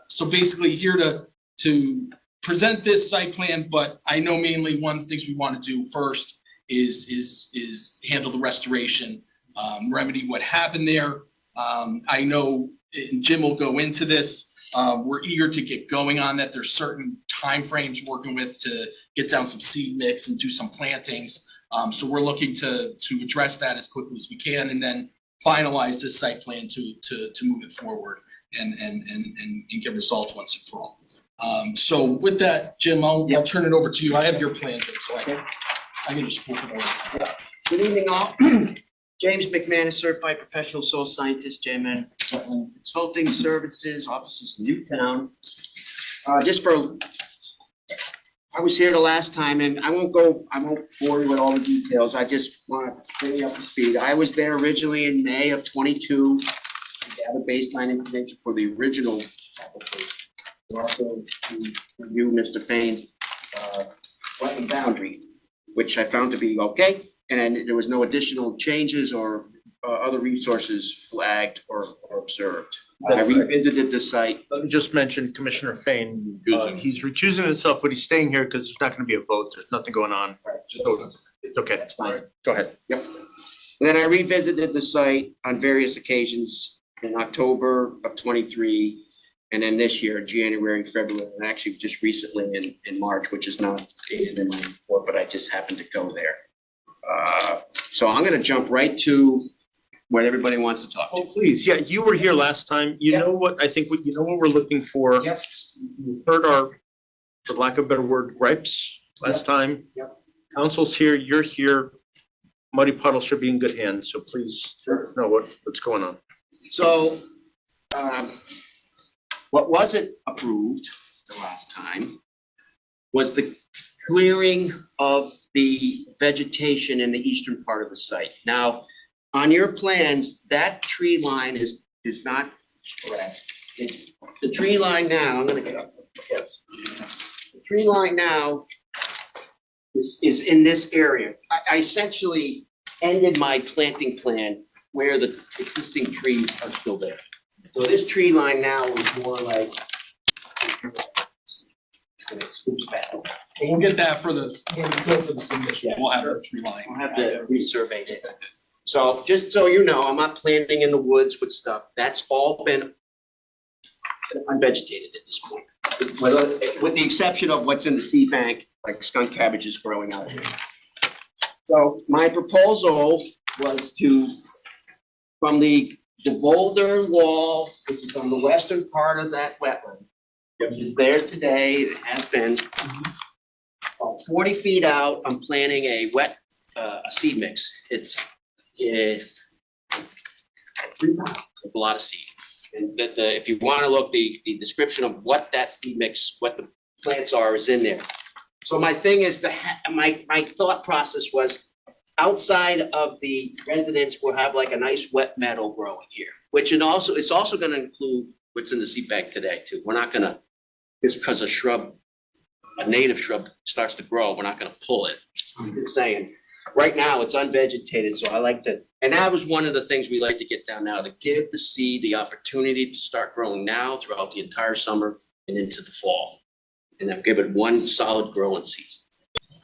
so basically here to present this site plan, but I know mainly one of the things we want to do first is handle the restoration, remedy what happened there. I know, and Jim will go into this, we're eager to get going on that. There's certain timeframes working with to get down some seed mix and do some plantings. So we're looking to address that as quickly as we can and then finalize this site plan to move it forward and get results once and for all. So with that, Jim, I'll turn it over to you. I have your plan, Jim, so I can just flip it over. Good evening, all. James McManus, certified professional soil scientist, JMN Consulting Services, offices in Newtown. I was here the last time, and I won't bore you with all the details. I just want to bring you up to speed. I was there originally in May of 22 to gather baseline information for the original application. Also to review Mr. Fain's wetland boundary, which I found to be okay. And there was no additional changes or other resources flagged or observed. I revisited the site. Let me just mention Commissioner Fain, he's recusing himself, but he's staying here because there's not gonna be a vote. There's nothing going on. So it's okay. That's fine. Go ahead. Yep. And then I revisited the site on various occasions in October of 23, and then this year, January, February, and actually just recently in March, which is not dated in my report, but I just happened to go there. So I'm gonna jump right to what everybody wants to talk Oh, to. please, yeah, you were here last time. You know what, I think, you know what we're looking for. Yep. You heard our, for lack of a better word, gripes last time. Yep. Council's here, you're here. Muddy Puddle should be in good hands, so please let us know what's going on. So, what wasn't approved the last time was the clearing of the vegetation in the eastern part of the site. Now, on your plans, that tree line is not correct. It's the tree line now, I'm gonna get up. The tree line now is in this area. I essentially ended my planting plan where the existing trees are still there. So this tree line now is more like, and it scoops back. We'll get that for the submission. We'll have the tree line. I'll have to resurvey it. So just so you know, I'm not planting in the woods with stuff. That's all been unvegetated at this point. With the exception of what's in the seed bank, like skunk cabbages growing out here. So my proposal was to, from the boulder wall, which is on the western part of that wetland, which is there today, it has been, 40 feet out, I'm planting a seed mix. It's a lot of seed. And if you want to look, the description of what that seed mix, what the plants are is in there. So my thing is my thought process was outside of the residence, we'll have like a nice wet meadow growing here, which it's also going to include what's in the seed bank today too. We're not going to, just because a native shrub starts to grow, we're not going to pull it. I'm just saying. Right now, it's unvegetated, so I like to, and that was one of the things we like to get down now, to give the seed the opportunity to start growing now throughout the entire summer and into the fall. And then give it one solid growing season.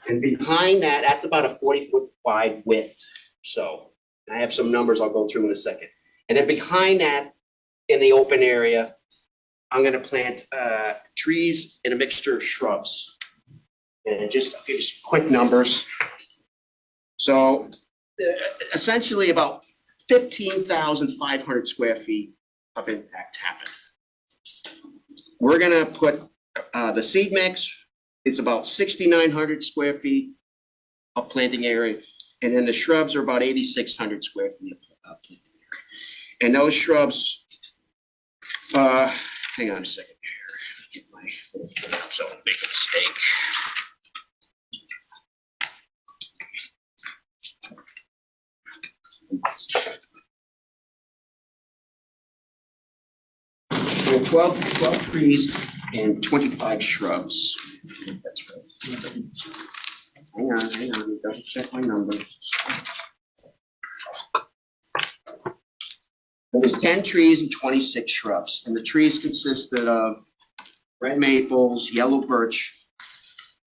And behind that, that's about a 40-foot wide width. So I have some numbers I'll go through in a second. And then behind that, in the open area, I'm gonna plant trees and a mixture of shrubs. And I'll give you some quick numbers. So essentially about 15,500 square feet of impact happened. We're gonna put, the seed mix is about 6,900 square feet of planting area, and then the shrubs are about 8,600 square feet of planting area. And those shrubs, hang on a second here. Get my, so I don't make a mistake. There are 12 trees and 25 shrubs. That's right. Hang on, double check my numbers. There's 10 trees and 26 shrubs, and the trees consisted of red maples, yellow birch,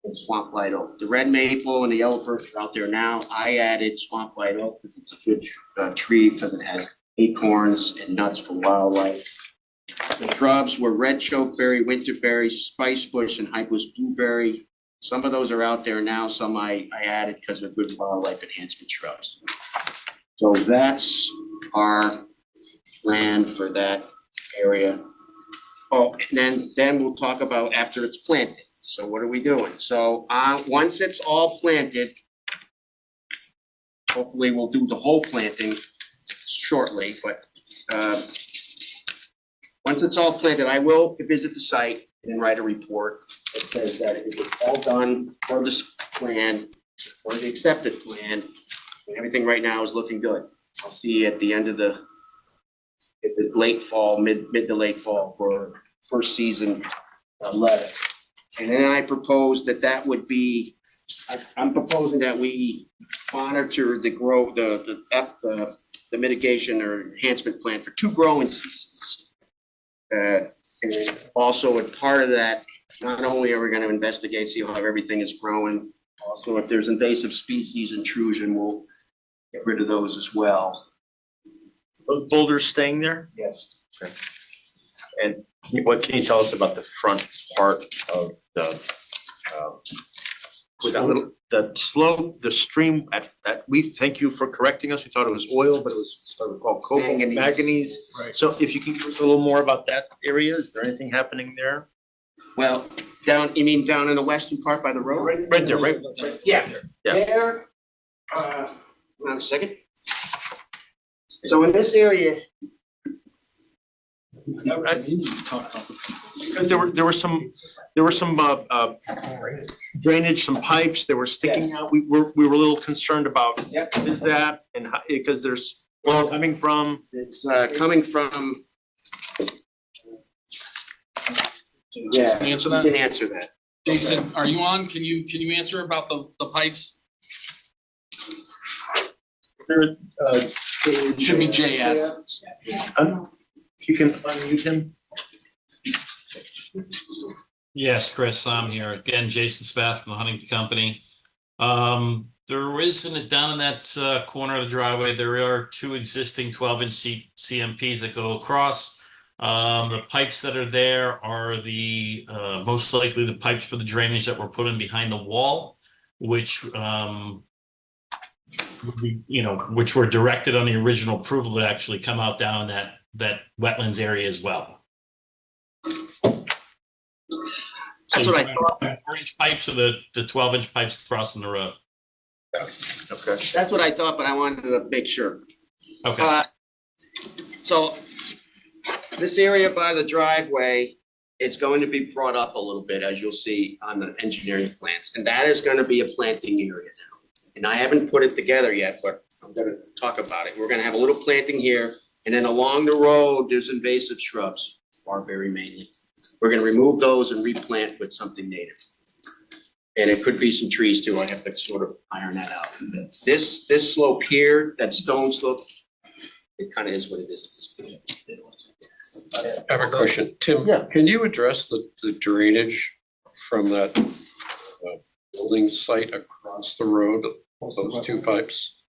and swamp light oak. The red maple and the yellow birch are out there now. I added swamp light oak because it's a good tree because it has acorns and nuts for wildlife. The shrubs were red chokeberry, winterberry, spice bush, and hibiscus blueberry. Some of those are out there now, some I added because they're good wildlife enhancement shrubs. So that's our plan for that area. Oh, and then we'll talk about after it's planted. So what are we doing? So once it's all planted, hopefully we'll do the whole planting shortly, but once it's all planted, I will visit the site and write a report that says that it was all done for this plan, or the accepted plan, and everything right now is looking good. I'll see you at the end of the late fall, mid to late fall for first season letter. And then I propose that would be, I'm proposing that we monitor the growth, the mitigation or enhancement plan for 2 growing seasons. And also, as part of that, not only are we going to investigate, see how everything is growing, also if there's invasive species intrusion, we'll get rid of those as well. Those boulders staying there? Yes. Okay. And what can you tell us about the front part of the, with that little, the slope, the stream we thank you for correcting us. We thought it was oil, but it was called cobalt, manganese. Right. So if you can give us a little more about that area, is there anything happening there? Well, you mean down in the western part by the road? Right there, right? Yeah. Yeah. There, hold on a second. So in this area, Because there were some drainage, some pipes that were sticking out. We were a little concerned about, what is that? And how, because there's oil coming from. it's coming from. Yeah, Can you answer you that? can answer that. Jason, are you on? Can you answer about the pipes? There, It should be JS. if you can unmute him. Yes, Chris, I'm here. Again, Jason Spath from the Huntington Company. There isn't, down in that corner of the driveway, there are 2 existing 12-inch CMPs that go across. The pipes that are there are the most likely the pipes for the drainage that were put in behind the wall, which which were directed on the original approval to actually come out down in that wetlands area as well. That's what I thought. 4-inch pipes or the 12-inch pipes crossing the road. Okay. That's what I thought, but I wanted to make sure. Okay. So this area by the driveway is going to be brought up a little bit, as you'll see on the engineering plans, and that is going to be a planting area now. And I haven't put it together yet, but I'm going to talk about it. We're going to have a little planting here, and then along the road, there's invasive shrubs, barberry mainly. We're going to remove those and replant with something native. And it could be some trees too. I have to sort of iron that out. This slope here, that stone slope, it kind of is what it is at this point. I have a question. Tim, can you address the drainage from that building site across the road, those 2 pipes?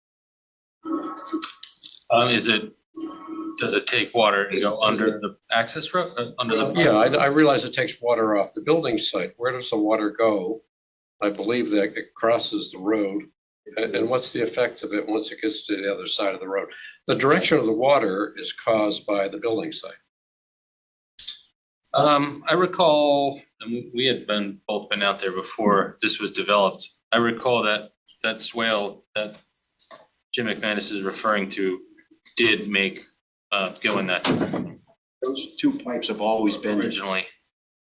Does it take water to go under the access road, under the? Yeah, I realize it takes water off the building site. Where does the water go? I believe that it crosses the road And what's the effect of it once it gets to the other side of the road? The direction of the water is caused by the building site. I recall, and we had both been out there before this was developed. I recall that swale that Jim McManus is referring to did make, go in that direction Those two pipes have always been. originally.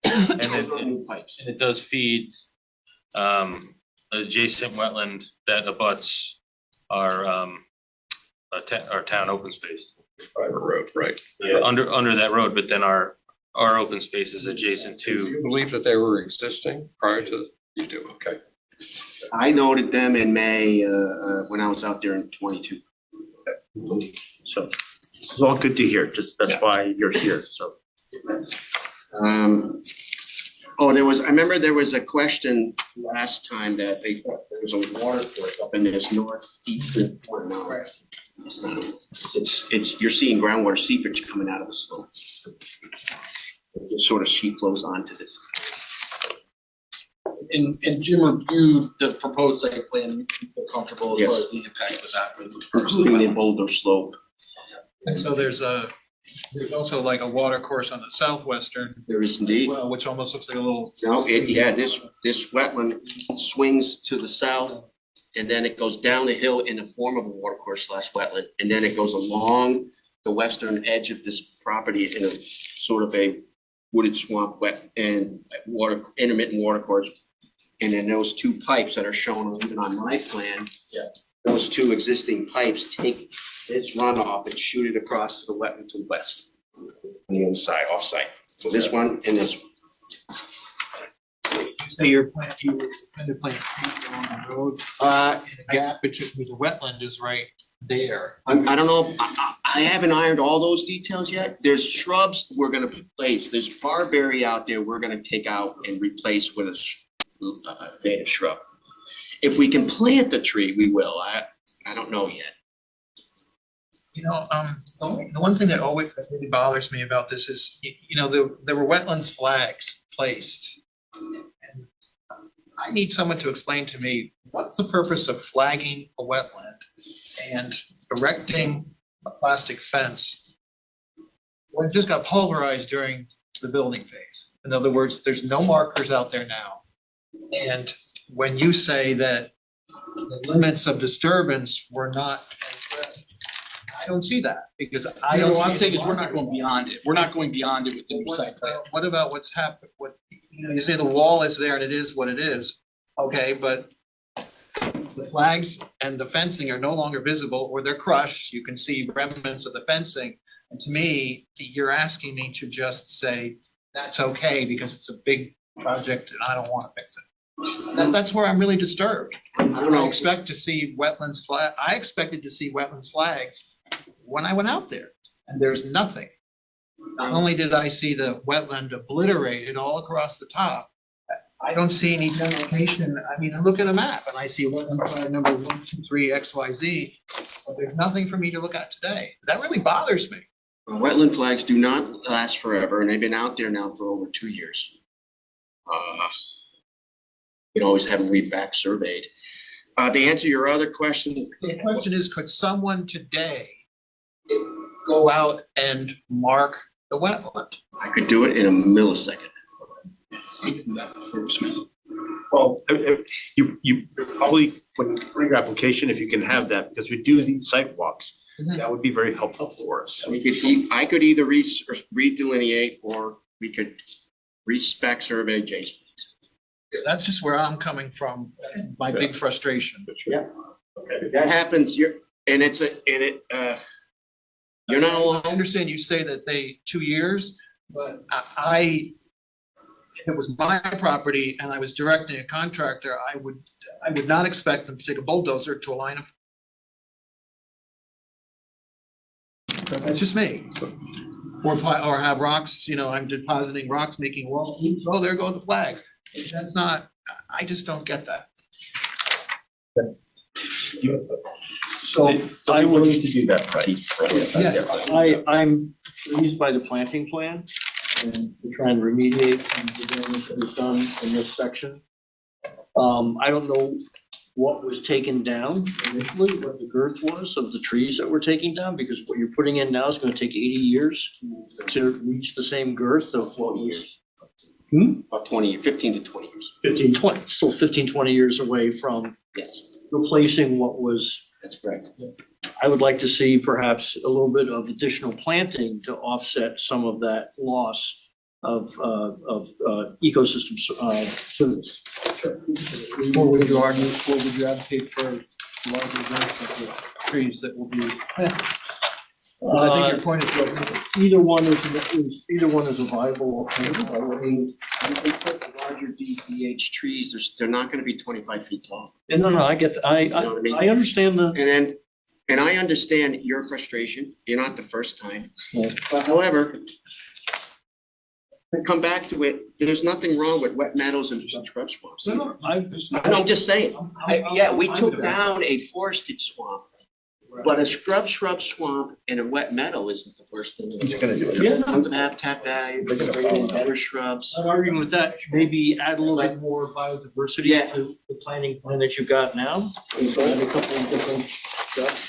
And Those are it, new pipes. and it does feed, adjacent wetland that abuts our town open space. Private road, right? Yeah, under that road, but then our open space is adjacent Do you to. believe that they were existing prior to, you do, okay. I noted them in May, when I was out there in 22. So it's all good to hear, just that's why you're here, so. Oh, I remember there was a question last time that they thought there was a water course up in this northeastern corner. No, it's not. It's, you're seeing groundwater seepage coming out of the slope. It just sort of sheet flows onto this. And Jim reviewed the proposed site plan, you feel comfortable as far Yes. as the impact of that. Bursting in boulder slope. And so there's also like a water course on the southwestern, There is indeed. well, which almost looks like a little. No, this wetland swings to the south, and then it goes down a hill in the form of a water course / wetland, and then it goes along the western edge of this property in a sort of a wooded swamp wet and water, intermittent water course. And then those two pipes that are shown even on my plan. Yeah. Those two existing pipes take this runoff and shoot it across to the wetland to the west. On the other side, off site. So this one and this one. So your plan, you were trying to plant trees along the road, and the gap between the wetland is right there. I don't know, I haven't ironed all those details yet. There's shrubs we're gonna replace. There's barberry out there we're gonna take out and replace with a native shrub. If we can plant the tree, we will. I don't know yet. You know, the one thing that always really bothers me about this is, you know, there were wetlands flags placed. And I need someone to explain to me, what's the purpose of flagging a wetland and erecting a plastic fence when it just got pulverized during the building phase? In other words, there's no markers out there now. And when you say that the limits of disturbance were not addressed, I don't see that, because I don't. What I'm see saying any is we're not markers. going beyond it. We're not going beyond it with the new site plan. What about what's happened, you say the wall is there and it is what it is, okay, but the flags and the fencing are no longer visible, or they're crushed, you can see remnants of the fencing. And to me, you're asking me to just say, that's okay, because it's a big project and I don't wanna fix it. That's where I'm really disturbed. I don't know. I expect to see wetlands flag, I expected to see wetlands flags when I went out there, and there's nothing. Not only did I see the wetland obliterated all across the top, I don't see any demarcation. I mean, I look at a map and I see wetland flag number 123 XYZ, but there's nothing for me to look at today. That really bothers me. Wetland flags do not last forever, and they've been out there now for over 2 years. You can always have them read back surveyed. To answer your other question. The question is, could someone today go out and mark the wetland? I could do it in a millisecond. Well, you probably, when you bring your application, if you can have that, because we do these site walks, that would be very helpful for us. I could either redelineate, or we could respec survey Jason. That's just where I'm coming from, my big frustration. Yeah. Okay. That happens, you're not alone. I understand you say that 2 years, but if it was my property and I was directing a contractor, I would not expect them to take a bulldozer to a line of. That's just me. Or have rocks, you know, I'm depositing rocks, making walls, oh, there go the flags. That's not, I just don't get that. So I will need to do that, right? Yes. I'm pleased by the planting plan and to try and remediate the damage that was done in this section. I don't know what was taken down initially, what the girth was of the trees that we're taking down? Because what you're putting in now is gonna take 80 years to reach the same girth of what was About 15 to 20 years. 15, 20, still 15, 20 years away from Yes, replacing what was. that's correct. I would like to see perhaps a little bit of additional planting to offset some of that loss of ecosystem service. Or would you argue, or would you advocate for larger growth of the trees that will be planted? I think your point is well taken. Either one is a viable alternative. I mean, You can put larger DBH trees, they're not gonna be 25 feet tall. no, I get, You know what I mean? I understand the. And I understand your frustration, you're not the first time. Yeah. But however, to come back to it, there's nothing wrong with wet meadows and scrub swamps. I'm just saying, yeah, we took down a forested swamp, but a scrub swamp and a wet meadow isn't the worst thing. Yeah. Tons of habitat value, they can bring in better shrubs. I'm arguing with that, maybe add a little bit more biodiversity Yeah. to the planting plan that you've got now. So add a couple of different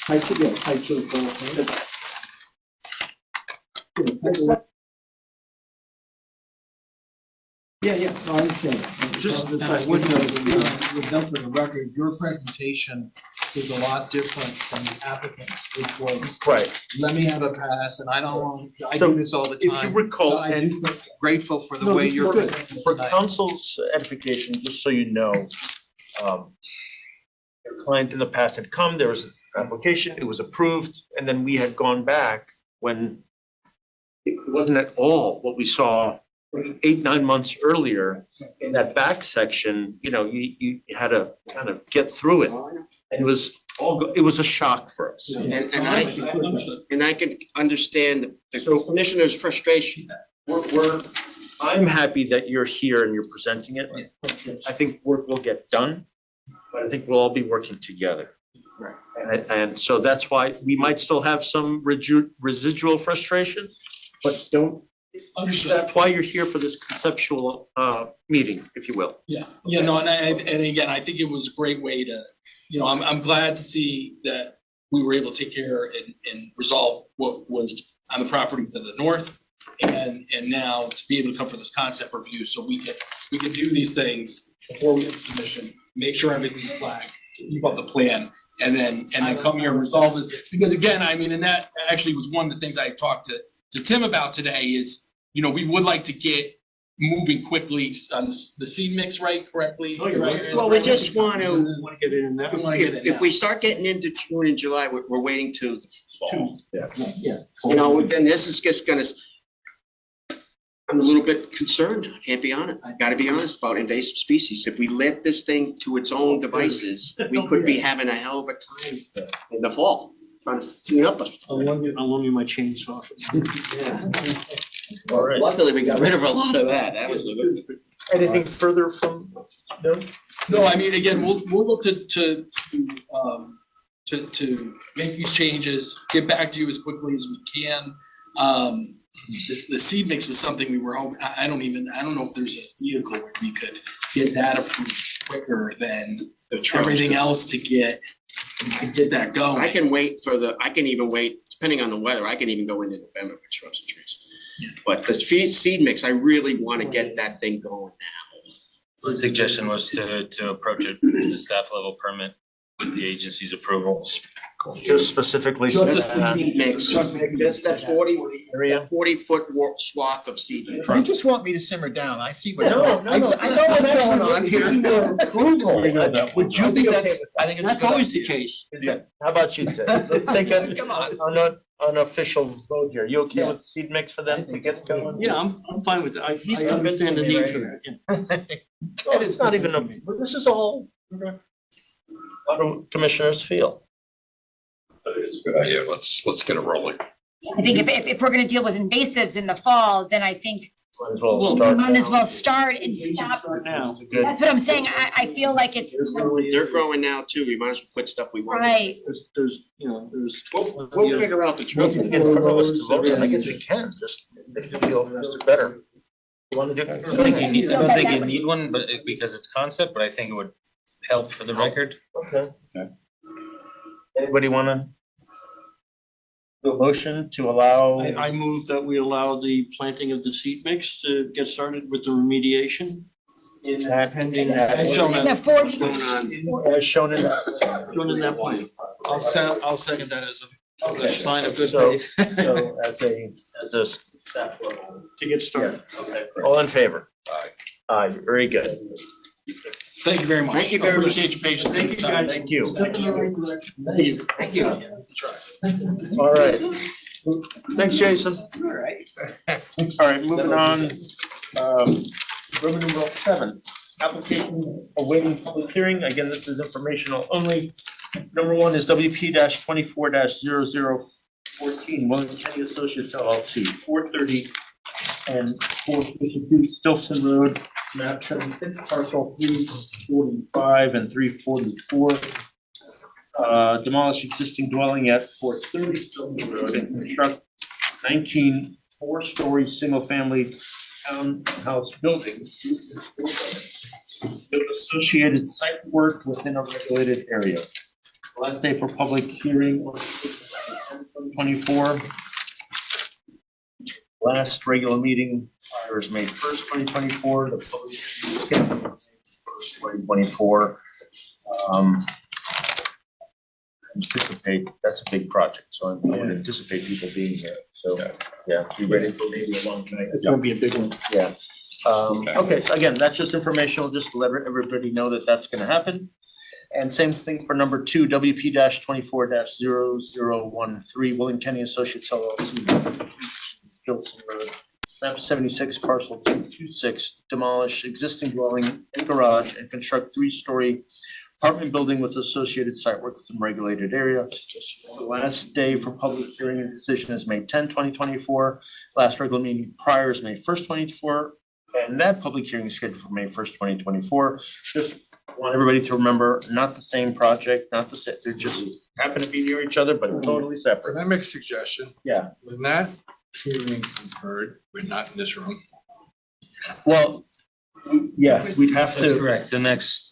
types of Yeah, no, I understand. Just, with the record, your presentation is a lot different from the applicant's, which was, Right. let me have a pass, and I So, do this all the If you time. recall, So I and do think grateful for the No, way this is you're good. presenting For tonight. council's edification, just so you know, your client in the past had come, there was an application, it was approved, and then we had gone back when it wasn't at all what we saw 8, 9 months earlier. In that back section, you had to kind of get through it. And it was a shock for us. And I can understand the commissioner's frustration. I'm happy that you're here and you're presenting it. I think work will get done, but I think we'll all be working together. Right. And so that's why we might still have some residual frustration, but don't. Understood. That's why you're here for this conceptual meeting, if you will. Yeah, no, and again, I think it was a great way to, I'm glad to see that we were able to take care and resolve what was on the property to the north. And now to be able to come for this concept review, so we can do these things before we get the submission, make sure everything's flagged, keep up the plan, and then come here and resolve this. Because again, I mean, and that actually was one of the things I talked to Tim about today is, we would like to get moving quickly on the seed mix, correctly? Well, we just want to, Want to get it in there? if we start getting into June and July, we're waiting till the fall. Yeah. Then this is just gonna, I'm a little bit concerned, I can't be honest, I gotta be honest about invasive species. If we let this thing to its own devices, we could be having a hell of a time in the fall, trying to clean up. I'll loan you my chainsaw. All right. Luckily, we got rid of a lot of that, that was. Anything further from, no? No, I mean, again, we'll look to make these changes, get back to you as quickly as we can. The seed mix was something we were hoping, I don't know if there's a vehicle where we could get that approved quicker than everything else to get that going. I can even wait, depending on the weather, I can even go into November with shrubs and trees. Yeah. But the seed mix, I really wanna get that thing going now. The suggestion was to approach it with the staff level permit with the agency's approvals. Just specifically. Just the seed mix, just that 40-foot swath of seed mix. You just want me to simmer down, I see what. No. I know what's going on here. Would you be okay? I think it's a That's good always the idea. case. How about you, Ted? Let's take a, Come on. on an official vote here. You okay Yeah. with seed mix for them to get going? Yeah, I'm fine with that. I He's understand the convincing me need right for it. Well, it's not even this is all, how do commissioners feel? I think it's a good idea. Let's get it rolling. I think if we're gonna deal with invasives in the fall, then I think Might as well we start might as now. well start and stop. Right now. That's what I'm saying. I feel like it's They're growing now too, we might as well put stuff we want. right. There's. We'll figure out the Well, truth. if you get in front of us to vote, I guess we can, just if you feel Mr. Better. You wanna do? I don't think you need one, but because it's concept, but I think it would help for the record. Okay. Okay. Anybody wanna do a motion to allow? I move that we allow the planting of the seed mix to get started with the remediation. In that pending As shown And the on, 40 as shown in that. shown in that plan. I'll second that as a sign of good So- faith. So as a staff level. To get started. Okay, all in favor? Aye, very good. Thank you very much. Thank you very much. Appreciate your patience and your time. Thank you. Thank you. Thank you. All right. Thanks, Jason. All right. All right, moving on. Roman numeral 7, application awaiting public hearing. Again, this is informational only. Number 1 is WP 24-0014, William County Associates LLC, 430 and 452 Stilson Road, map 76, parcel 345 and 344. Demolish existing dwelling at 430 Stilson Road and construct 19 four-story single-family townhouse buildings with associated site work within a regulated area. Last day for public hearing was 2024. Last regular meeting was May 1st, 2024. The public hearing was scheduled for May 1st, 2024. Anticipate, that's a big project, so I would anticipate people being here. So, yeah, be ready for maybe a long night. It's gonna be a big one. Yeah. Okay, so again, that's just informational, just to let everybody know that that's gonna happen. And same thing for number 2, WP 24-0013, William County Associates LLC. Gilson Road, map 76, parcel 226, demolish existing dwelling and garage and construct 3-story apartment building with associated site work within regulated area. The last day for public hearing and decision is May 10, 2024. Last regular meeting prior is May 1st, 2024. And that public hearing is scheduled for May 1st, 2024. Just want everybody to remember, not the same project, not the same, they just happen to be near each other, but totally separate. Can I make a suggestion? Yeah. When that hearing is heard, we're not in this room. Well, yeah, we'd have That's to, correct.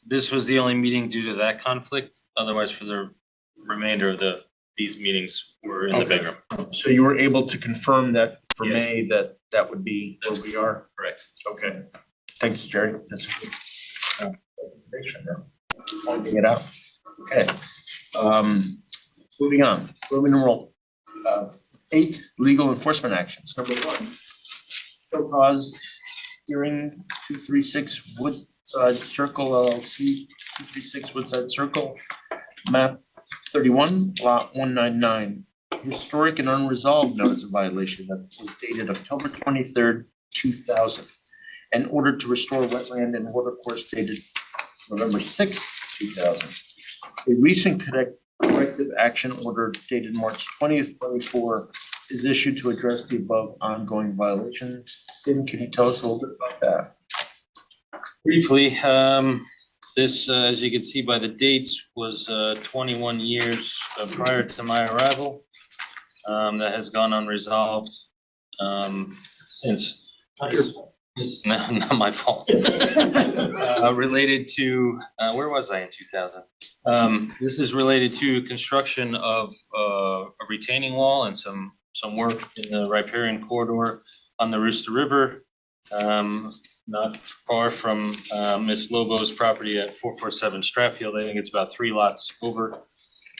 This was the only meeting due to that conflict. Otherwise, for the remainder of these meetings were in the big room. so you were able to confirm that for Yes. May, that would be where we are? Correct. Okay. Thanks, Jerry. That's a good information there. Pointing it out. Okay. Moving on. Roman numeral 8, legal enforcement actions. Number 1, show cause hearing 236 Woodside Circle LLC, 236 Woodside Circle, map 31, lot 199. Historic and unresolved notice of violation that was dated October 23rd, 2000, and ordered to restore wetland and water course dated November 6th, 2000. A recent corrective action order dated March 20th, 24 is issued to address the above ongoing violation. Tim, can you tell us a little bit about that? Briefly, this, as you can see by the dates, was 21 years prior to my arrival. That has gone unresolved since. Not my fault. Related to, where was I in 2000? This is related to construction of a retaining wall and some work in the riparian corridor on the Rooster River. Not far from Miss Lobo's property at 447 Stratfield. I think it's about 3 lots over,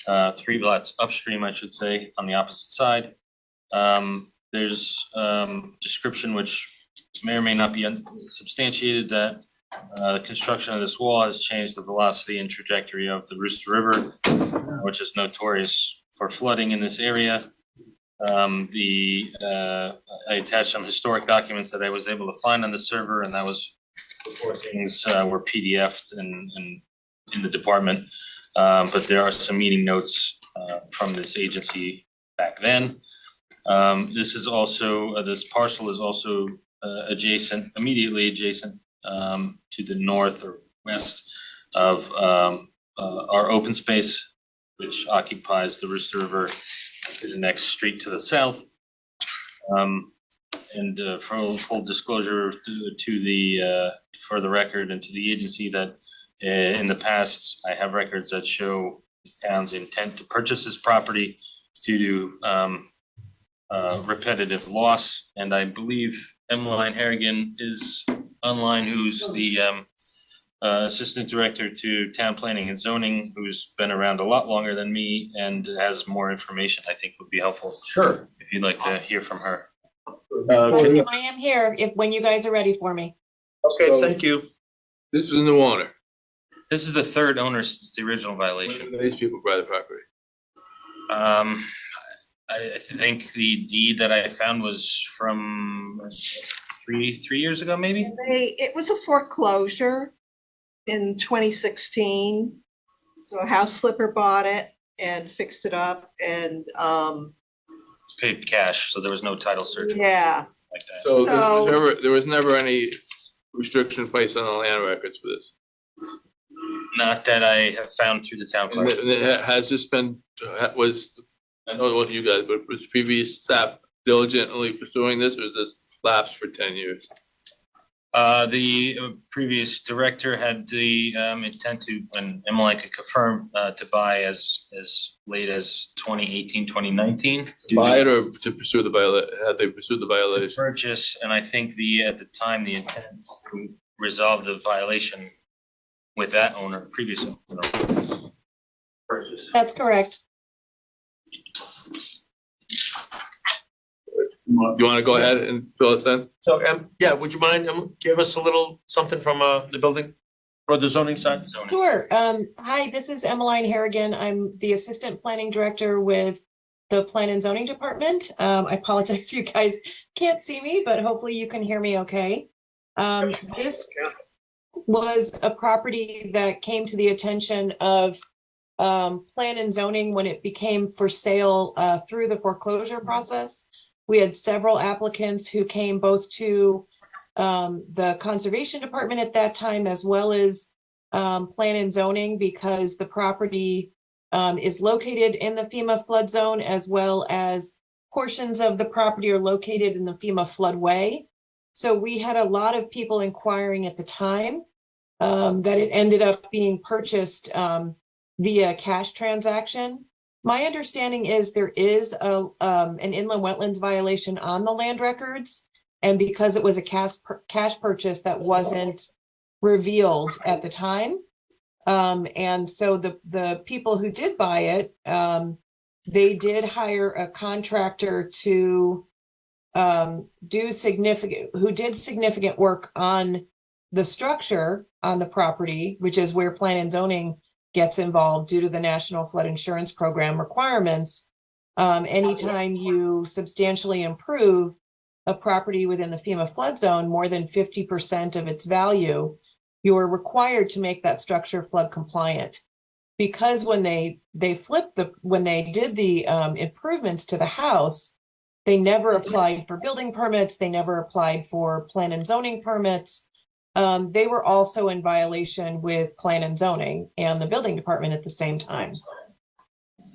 3 lots upstream, I should say, on the opposite side. There's description which may or may not be substantiated that the construction of this wall has changed the velocity and trajectory of the Rooster River, which is notorious for flooding in this area. I attached some historic documents that I was able to find on the server, and that was before things were PDF'd and in the department. But there are some meeting notes from this agency back then. This is also, this parcel is also immediately adjacent to the north or west of our open space, which occupies the Rooster River to the next street to the south. And for full disclosure to the for the record and to the agency that In the past, I have records that show the town's intent to purchase this property due to repetitive loss. And I believe Emmeline Harrigan is online, who's the Assistant Director to Town Planning and Zoning, who's been around a lot longer than me and has more information I think would be helpful. Sure. If you'd like to hear from her. Can you, I am here when you guys are ready for me. okay, thank you. This is a new owner. This is the third owner since the original violation. When these people buy the property? I think the deed that I found was from three years ago, maybe? It was a foreclosure in 2016. So a house flipper bought it and fixed it up and, It's paid cash, so there was no title search. yeah. Like that. So So- there was never any restriction placed on the land records for this? Not that I have found through the town clerk. And has this been, I know it wasn't you guys, but was previous staff diligently pursuing this, or was this lapsed for 10 years? The previous director had the intent to, and Emily could confirm, to buy as late as 2018, 2019. Buy it or to pursue the had they pursued the To violation? purchase, and I think at the time, the intent to resolve the violation with that owner, previous owner. Purchase. That's correct. You wanna go ahead and fill us in? So, yeah, would you mind, give us a little something from, the building or the zoning side? Zoning. Sure. Hi, this is Emmeline Harrigan. I'm the Assistant Planning Director with the Plan and Zoning Department. I apologize, you guys can't see me, but hopefully you can hear me okay. This was a property that came to the attention of Plan and Zoning when it became for sale through the foreclosure process. We had several applicants who came both to the Conservation Department at that time, as well as Plan and Zoning, because the property is located in the FEMA flood zone, as well as portions of the property are located in the FEMA floodway. So we had a lot of people inquiring at the time that it ended up being purchased via cash transaction. My understanding is there is an inland wetlands violation on the land records. And because it was a cash purchase, that wasn't revealed at the time. And so the people who did buy it, they did hire a contractor to did significant work on the structure on the property, which is where Plan and Zoning gets involved due to the National Flood Insurance Program requirements. Anytime you substantially improve a property within the FEMA flood zone, more than 50% of its value, you're required to make that structure flood compliant. Because when they did the improvements to the house, they never applied for building permits, they never applied for Plan and Zoning permits. They were also in violation with Plan and Zoning and the building department at the same time.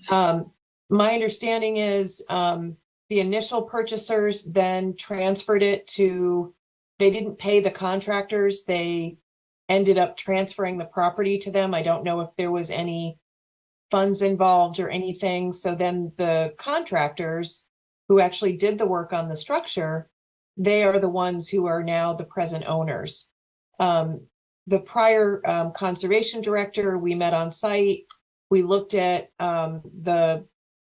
My understanding is the initial purchasers then transferred it to, they didn't pay the contractors, they ended up transferring the property to them. I don't know if there was any funds involved or anything. So then the contractors who actually did the work on the structure, they are the ones who are now the present owners. The prior conservation director, we met on site. We looked at the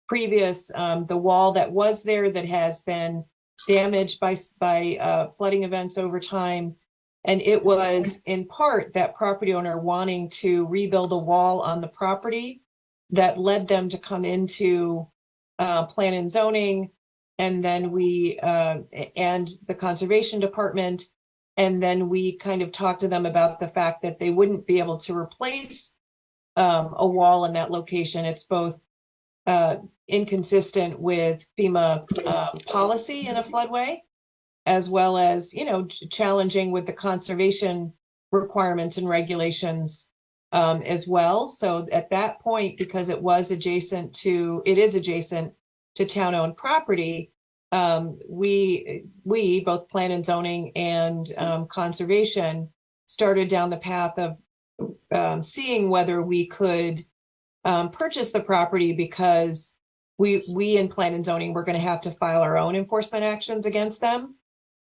previous, the wall that was there that has been damaged by flooding events over time. And it was in part that property owner wanting to rebuild a wall on the property that led them to come into Plan and Zoning. And then we, and the Conservation Department. And then we kind of talked to them about the fact that they wouldn't be able to replace a wall in that location. It's both inconsistent with FEMA policy in a floodway, as well as, challenging with the conservation requirements and regulations as well. So at that point, because it is adjacent to town-owned property, we both Plan and Zoning and conservation started down the path of seeing whether we could purchase the property because we in plan and zoning, we're gonna have to file our own enforcement actions against them.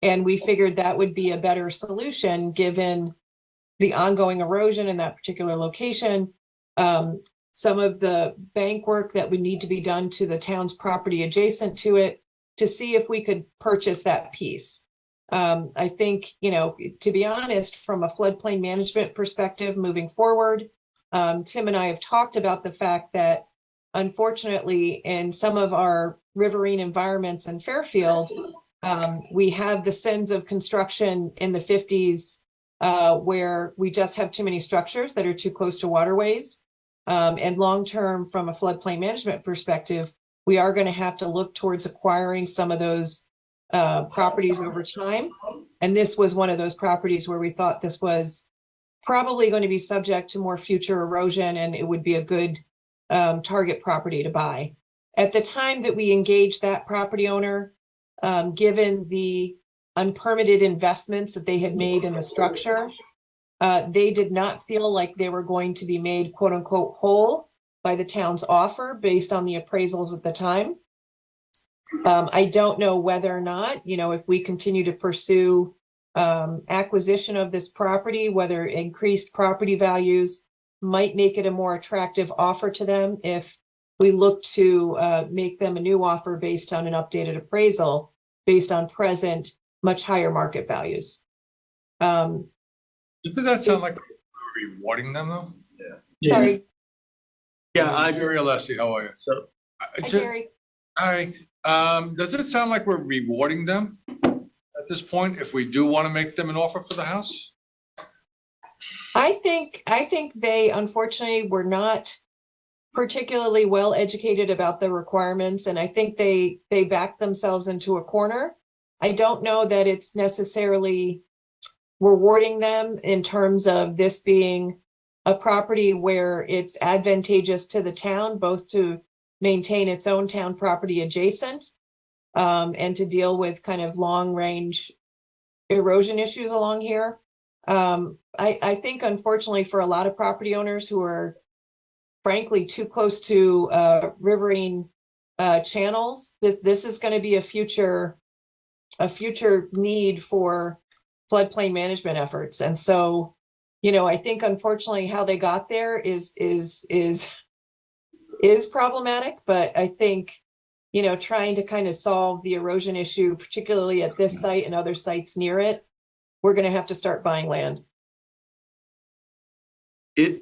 And we figured that would be a better solution, given the ongoing erosion in that particular location. Some of the bank work that would need to be done to the town's property adjacent to it, to see if we could purchase that piece. I think, you know, to be honest, from a floodplain management perspective moving forward, Tim and I have talked about the fact that unfortunately, in some of our riverine environments in Fairfield, we have the sins of construction in the 50s, where we just have too many structures that are too close to waterways. And long-term, from a floodplain management perspective, we are going to have to look towards acquiring some of those properties over time. And this was one of those properties where we thought this was probably going to be subject to more future erosion, and it would be a good target property to buy. At the time that we engaged that property owner, given the unpermitted investments that they had made in the structure, they did not feel like they were going to be made quote unquote whole by the town's offer based on the appraisals at the time. I don't know whether or not, you know, if we continue to pursue acquisition of this property, whether increased property values might make it a more attractive offer to them if we look to make them a new offer based on an updated appraisal, based on present, much higher market values. Doesn't that sound like we're rewarding them though? Sorry, Yeah, Jerry Alessi, how are you? So, hi, Jerry. Hi, does it sound like we're rewarding them at this point if we do want to make them an offer for the house? I think they unfortunately were not particularly well educated about the requirements, and I think they backed themselves into a corner. I don't know that it's necessarily rewarding them in terms of this being a property where it's advantageous to the town, both to maintain its own town property adjacent, and to deal with kind of long range erosion issues along here. I think unfortunately for a lot of property owners who are frankly too close to riverine channels, this is going to be a future need for floodplain management efforts. And so, you know, I think unfortunately how they got there is problematic, but I think, you know, trying to kind of solve the erosion issue, particularly at this site and other sites near it, we're going to have to start buying land. Let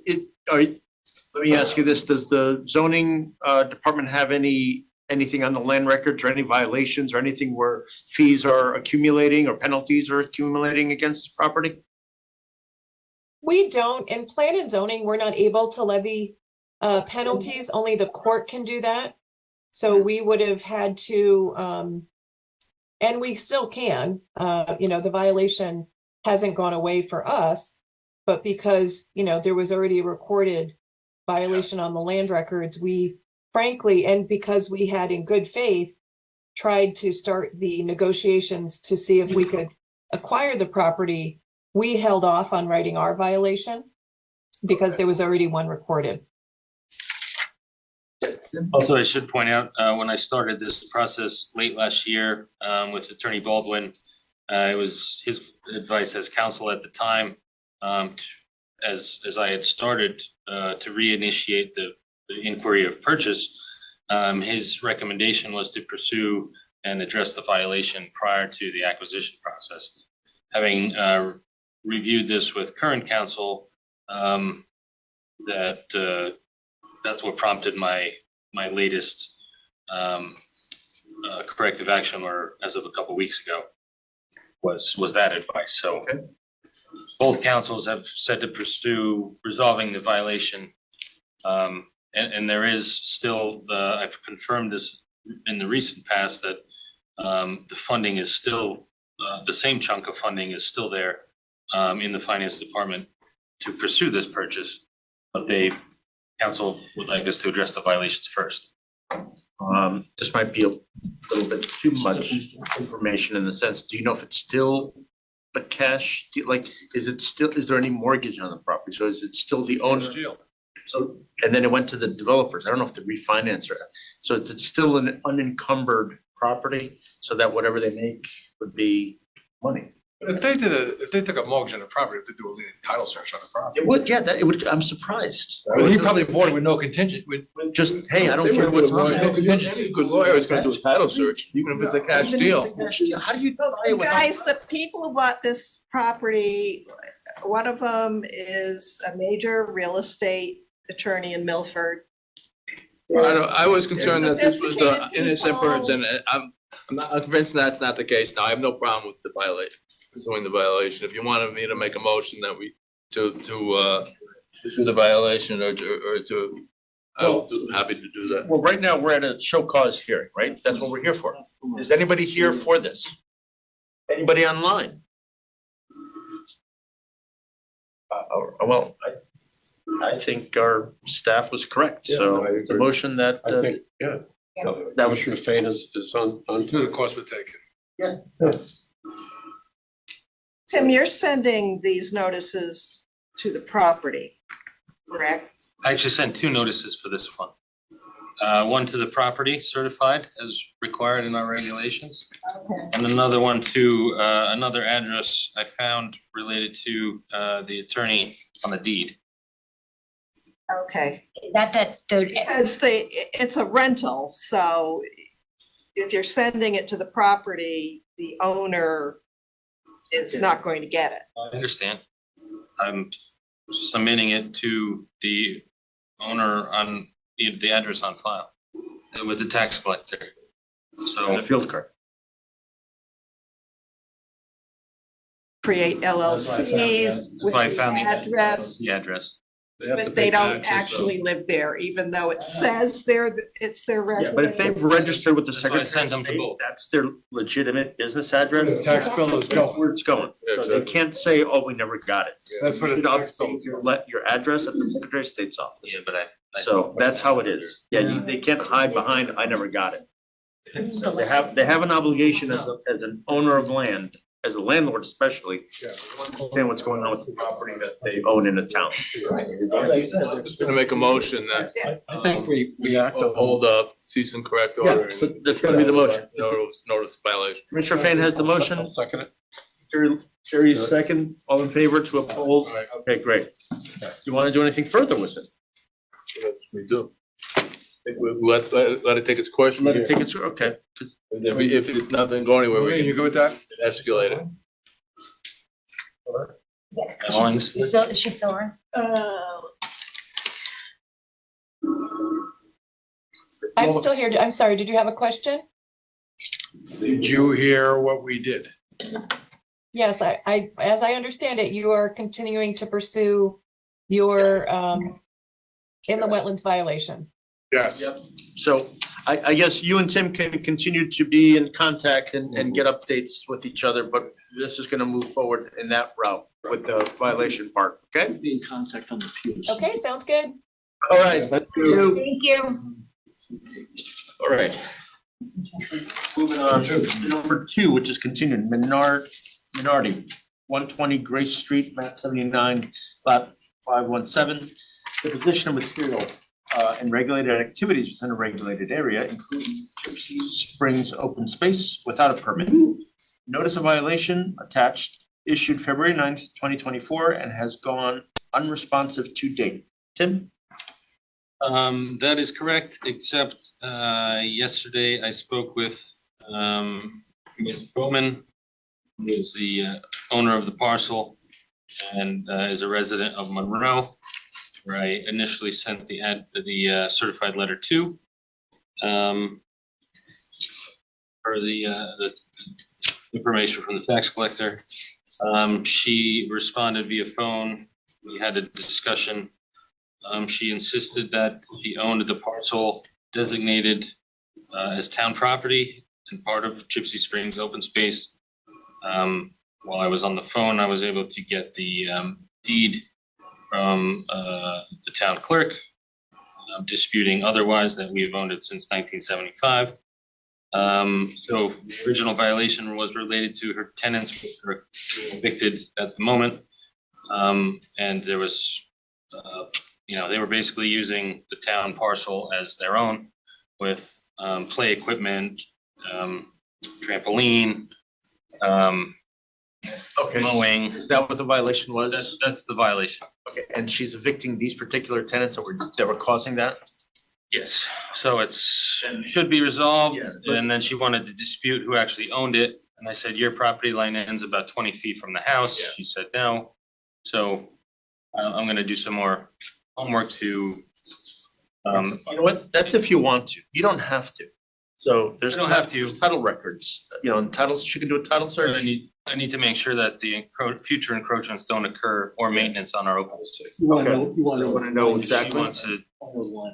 me ask you this, does the zoning department have anything on the land records or any violations or anything where fees are accumulating or penalties are accumulating against this property? We don't. In plan and zoning, we're not able to levy penalties. Only the court can do that. So we would have had to, and we still can, you know, the violation hasn't gone away for us, but because, you know, there was already a recorded violation on the land records, we frankly, and because we had in good faith tried to start the negotiations to see if we could acquire the property, we held off on writing our violation because there was already one recorded. Also, I should point out, when I started this process late last year with Attorney Baldwin, it was his advice as counsel at the time, as I had started to reinitiate the inquiry of purchase. His recommendation was to pursue and address the violation prior to the acquisition process. Having reviewed this with current counsel, that's what prompted my latest corrective action, or as of a couple weeks ago, was that advice. So Okay. Both councils have said to pursue resolving the violation. And there is still I've confirmed this in the recent past that the funding is still, the same chunk of funding is still there in the finance department to pursue this purchase, but council would like us to address the violations first. This might be a little bit too much information in the sense, do you know if it's still a cash, like, is there any mortgage on the property? So is it still the owner? So, and then it went to the developers. I don't know if they refinance or, so it's still an unencumbered property, so that whatever they make would be money. If they took a mortgage on the property, they do a lien title search on the property. It would, yeah, it would, I'm surprised. Well, he probably bought it with no contingent, with. Just, hey, I don't care what's on No it. contingency. Any good lawyer is gonna do a title search, even if it's a cash deal. How do you buy it without? Guys, the people who bought this property, one of them is a major real estate attorney in Milford. I was concerned that this was Sophisticated innocent people. person, and I'm convinced that's not the case now. I have no problem with the violation, pursuing the violation. If you wanted me to make a motion that we, to pursue the violation or to, I'm happy to do that. Well, right now, we're at a show cause hearing, right? That's what we're here for. Is anybody here for this? Anybody online? Well, I think our staff was correct, so Yeah, I it's a agree. motion that, I think, yeah. that was, Commissioner Fain is on. To the course we're taking. Tim, you're sending these notices to the property, correct? I actually sent 2 notices for this one. One to the property certified as required in our regulations. Okay. And another one to another address I found related to the attorney on the deed. Okay. Is that the, Because it's a rental, so if you're sending it to the property, the owner is not going to get it. I understand. I'm submitting it to the owner on the address on file with the tax collector. So the field card. Create LLCs with I the found address, the address. but they don't actually live there, even though it says it's their Yeah, residence. but if they've registered with the That's why I Secretary of sent them to State, both. that's their legitimate business address. The tax bill is That's going. where it's going. Yeah, So they exactly. can't say, oh, we never got it. That's where the You should tax bill update is your, going. your address at the Secretary of State's office. Yeah, but I. So that's how it is. Yeah, they can't hide behind, I never got it. So they have an obligation as an owner of land, as a landlord especially, Yeah. to understand what's going on with the property that they own in a town. I'm gonna make a motion that I think we act to hold up cease and correct order. Yeah, so that's gonna be the motion. Notice violation. Commissioner Fain has the motion. I'll second it. Jerry's second. All in favor to uphold? Okay, great. Do you want to do anything further with it? We do. I think we let it take its course from Let here. it take its, okay. If it's nothing go anywhere, we Maureen, you can good with that? escalate it. is she still on? I'm still here. I'm sorry, did you have a question? Did you hear what we did? Yes, as I understand it, you are continuing to pursue your, in the wetlands violation. Yes. So I guess you and Tim can continue to be in contact and get updates with each other, but this is gonna move forward in that route with the violation part, okay? Be in contact on the pews. Okay, sounds good. All right, thank you. Thank you. All right. Moving on to number 2, which is continued, Minardi, 120 Grace Street, map 79, lot 517. Deposition of material and regulated activities within a regulated area, including Gypsy Springs open space without a permit. Notice of violation attached, issued February 9th, 2024, and has gone unresponsive to date. Tim? That is correct, except yesterday I spoke with Ms. Bowman, who is the owner of the parcel and is a resident of Monroe, where I initially sent the certified letter to. For the information from the tax collector. She responded via phone. We had a discussion. She insisted that she owned the parcel designated as town property and part of Gypsy Springs open space. While I was on the phone, I was able to get the deed from the town clerk, disputing otherwise that we have owned it since 1975. So the original violation was related to her tenants which are evicted at the moment. And there was, they were basically using the town parcel as their own with play equipment, trampoline, mowing. Is that what the violation was? That's the violation. Okay, and she's evicting these particular tenants that were causing that? Yes, so should be resolved, Yeah, but- and then she wanted to dispute who actually owned it. And I said, your property line ends about 20 feet from the house. Yeah. She said, no. So I'm gonna do some more homework to. You know what, that's if you want to, you don't have to. So there's You don't have to. there's title records, and titles, she can do a title search. I need to make sure that the future encroachments don't occur or maintenance on our open space. You wanna Okay. know, you wanna Wanna know She exactly? wants to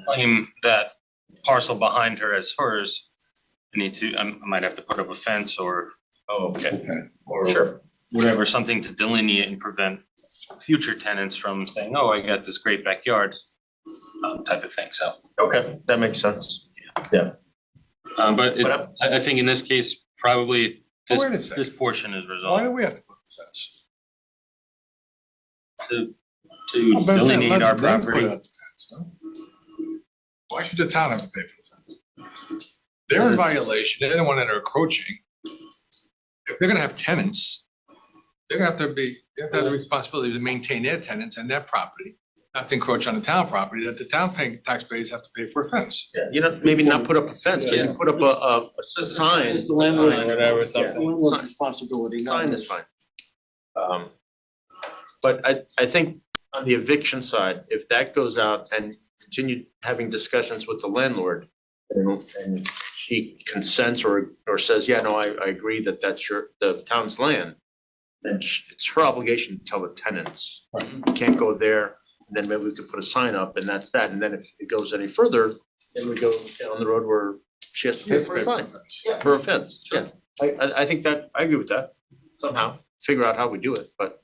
claim that parcel behind her as hers. I might have to put up a fence or Oh, okay. or Sure. whatever, something to delineate and prevent future tenants from saying, oh, I got this great backyard, type of thing, so. Okay, that makes sense. Yeah. But I think in this case, probably Oh, wait a second. this portion is Why resolved do we have to put the fence? to Well, but delineate let our them put property. up the fence, no? Why should the town have to pay for the fence? They're in violation, they're the one that are encroaching. If they're gonna have tenants, they're gonna have to the responsibility to maintain their tenants and their property, not to encroach on the town property, that the town paying taxpayers have to pay for a fence. Yeah, maybe not put up a fence, but you can put up a sign. It's the landlord. Sign, whatever, It's the something. landlord's responsibility, not Sign is fine. But I think on the eviction side, if that goes out and continue having discussions with the landlord and she consents or says, yeah, no, I agree that that's the town's land, then it's her obligation to tell the tenants, you can't go there, and then maybe we could put a sign up and that's that. And then if it goes any further, then we go down the road where she has to pay for a fine. Yeah, for a fence, yeah. I think that, I agree with that, somehow, figure out how we do it, but.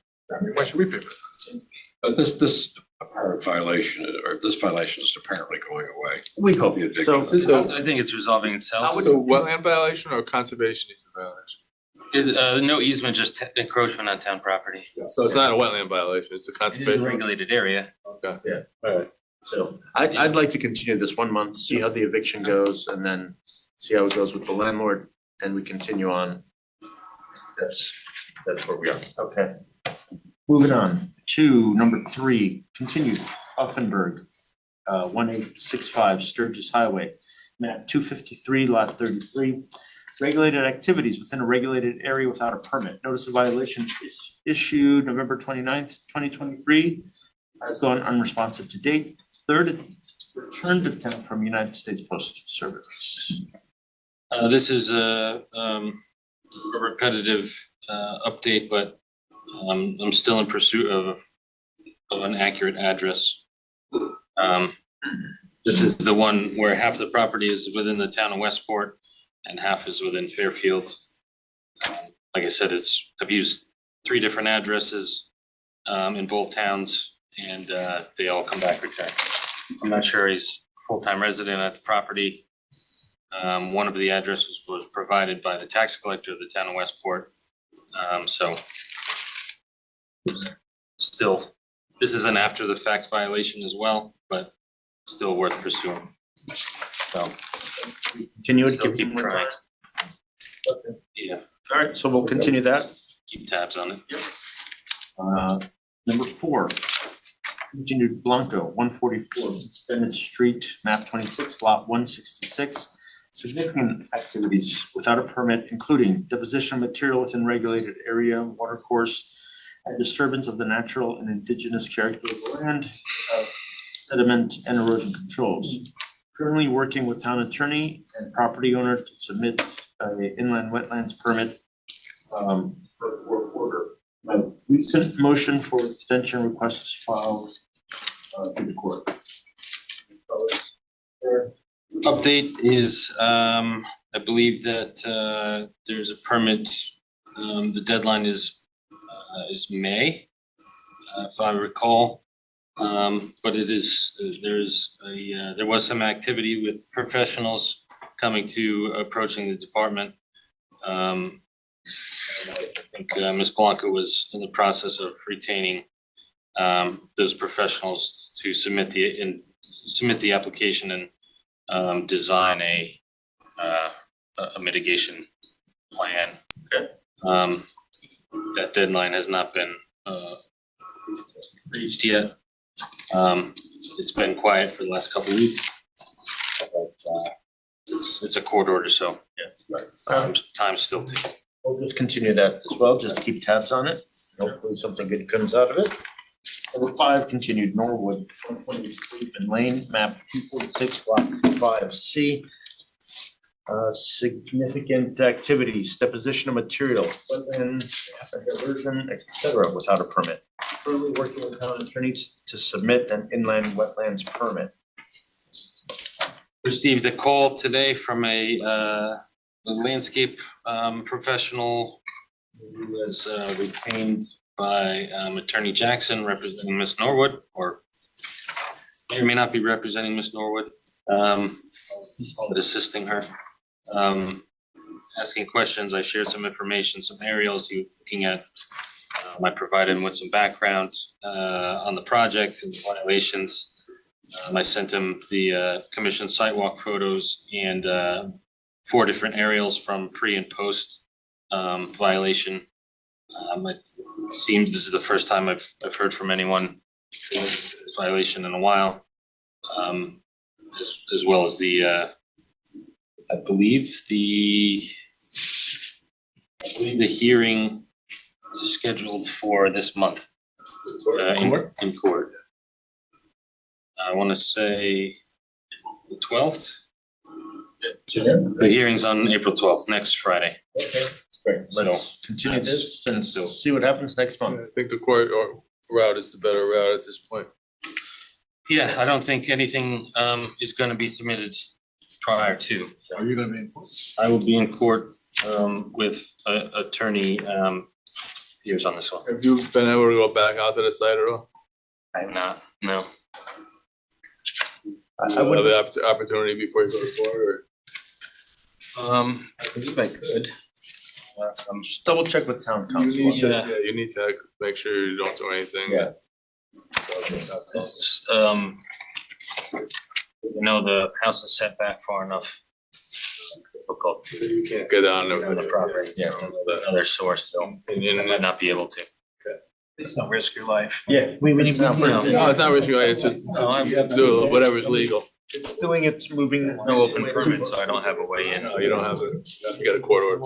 Why should we pay for the fence? But this apparent violation, or this violation is apparently going away. We hope The so. eviction. I think it's resolving itself. would- So wetland violation or conservation easement violation? No easement, just encroachment on town property. So it's not a wetland violation, it's a It is a conservation? regulated area. Okay. Yeah. Alright. So I'd like to continue this 1 month, see how the eviction goes, and then see how it goes with the landlord, and we continue on. That's where we are. Okay. Moving on to number 3, continued Offenburg, 1865 Sturgis Highway, map 253, lot 33. Regulated activities within a regulated area without a permit. Notice of violation is issued November 29th, 2023. Has gone unresponsive to date. Third, returned attempt from United States Postal Service. This is a repetitive update, but I'm still in pursuit of an accurate address. This is the one where half the property is within the town of Westport and half is within Fairfield. Like I said, I've used 3 different addresses in both towns and they all come back returned. I'm not sure he's a full-time resident at the property. One of the addresses was provided by the tax collector of the town of Westport. So still, this is an after the fact violation as well, but still worth pursuing. So Continue it. still give keep it more trying. time. Yeah, All right, so we'll continue that. keep tabs on it. Number 4, continued Blanco, 144 Bennett Street, map 26, lot 166. Significant activities without a permit, including deposition of material within regulated area, water course, and disturbance of the natural and indigenous character of the land, sediment and erosion controls. Currently working with town attorney and property owner to submit an inland wetlands permit for court order. My recent motion for extension request is filed to the court. Update is, I believe that there's a permit, the deadline is May, if I recall. But it is, there was some activity with professionals coming to approaching the department. And I think Ms. Blanca was in the process of retaining those professionals to submit the application and design a mitigation plan. Okay. That deadline has not been reached yet. It's been quiet for the last couple of weeks. But it's a court order, so Yeah, right. time's still ticking. We'll just continue that as well, just to keep tabs on it. Hopefully something good comes out of it. Number 5, continued Norwood, 123 Lane, map 246, lot 5C. Significant activities, deposition of material, wetlands, erosion, etc., without a permit. Currently working with town attorneys to submit an inland wetlands permit. Received a call today from a landscape professional who was retained by Attorney Jackson representing Miss Norwood, or may or may not be representing Miss Norwood, but assisting her. Asking questions. I shared some information, some aerials he was looking at. I provided him with some background on the project and the violations. I sent him the commission sidewalk photos and 4 different aerials from pre and post violation. It seems this is the first time I've heard from anyone for this violation in a while, as well as the I believe the hearing is scheduled for this month in court. I want to say the 12th. The hearing's on April 12th, next Friday. Okay, great. Let's continue this and see what happens next month. I think the court route is the better route at this point. Yeah, I don't think anything is going to be submitted prior to. Are you gonna be in court? I will be in court with attorney Pierce on this one. Have you been able to go back out to the site at all? I have not, no. I would have the opportunity before you go to court, I believe I could. just double check with town or? council. You need to make sure you don't do anything. Yeah. It's, the house is set back far enough. Difficult to You can't get on on the property, the other source, so I might not be able to. It's no risk your life. Yeah, we need to. No, it's not risky, it's just, you have to do whatever's legal. It's doing its moving. No open permit, so I don't have a way in. No, you don't have to, you have to get a court order.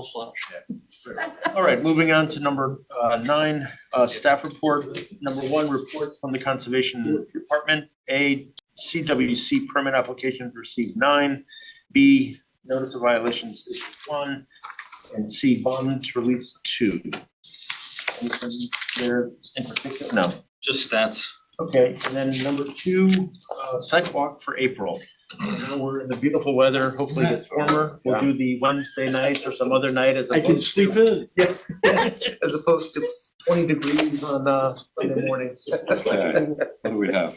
All right, moving on to number 9, staff report. Number 1, report from the Conservation Department. A, CWC permit applications received 9. B, notice of violations issued 1. And C, bonds released 2. Anything there in particular? No. Just stats. Okay, and then number 2, sidewalk for April. Now we're in the beautiful weather, hopefully it's warmer. We'll do the Wednesday night or some other night as opposed to. in. Yeah, as opposed to 20 degrees on Sunday morning. What do we have?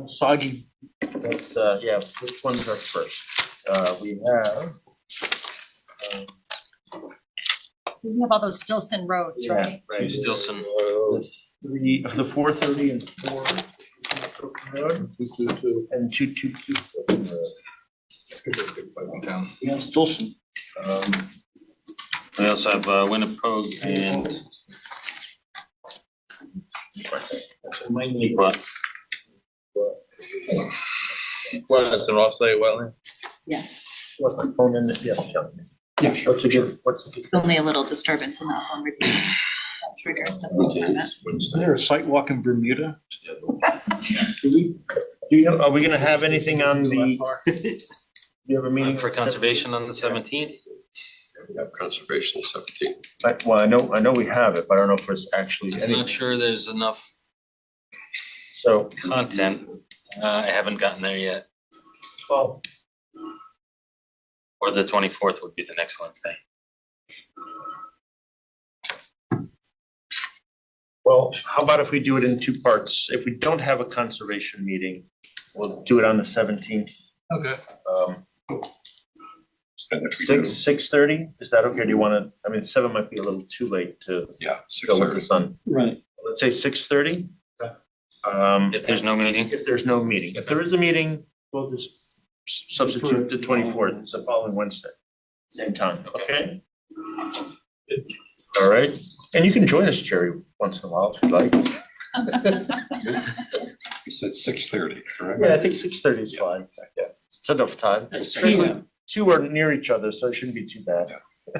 Soggy, but yeah, which ones are first? We have. We have all those Stilson roads, Yeah, right? right. Stilson. The 430 and 4. Road, 222. and 222. In town. Yeah, Stilson. We also have Winnipogue and What? Well, that's an off-site wetland. What's my phone in? Yeah. Yeah, What's a good, what's a good? It's only a little disturbance in that one. Trigger. Is there a site walk in Bermuda? Do you know, are we gonna have anything on the? Do you have a meeting For conservation on the 17th? We have conservation 17. Well, I know we have it, but I don't know if it's actually I'm anything. not sure there's enough So, content. I haven't gotten there yet. well, Or the 24th would be the next Wednesday. well, how about if we do it in 2 parts? If we don't have a conservation meeting, we'll do it on the 17th. Okay. And if we do, 6:30, is that okay? Do you wanna, I mean, 7 might be a little too late to yeah, go with the 6:30. sun. Right. Let's say 6:30. If there's no meeting. If there's no meeting. If there is a meeting, we'll just substitute the 24th, it's the following Wednesday, same time, okay? All right, and you can join us, Jerry, once in a while if you'd like. You said 6:30, correct? Yeah, I think 6:30 is fine, yeah, it's enough time, especially two are near each other, so it shouldn't be too bad.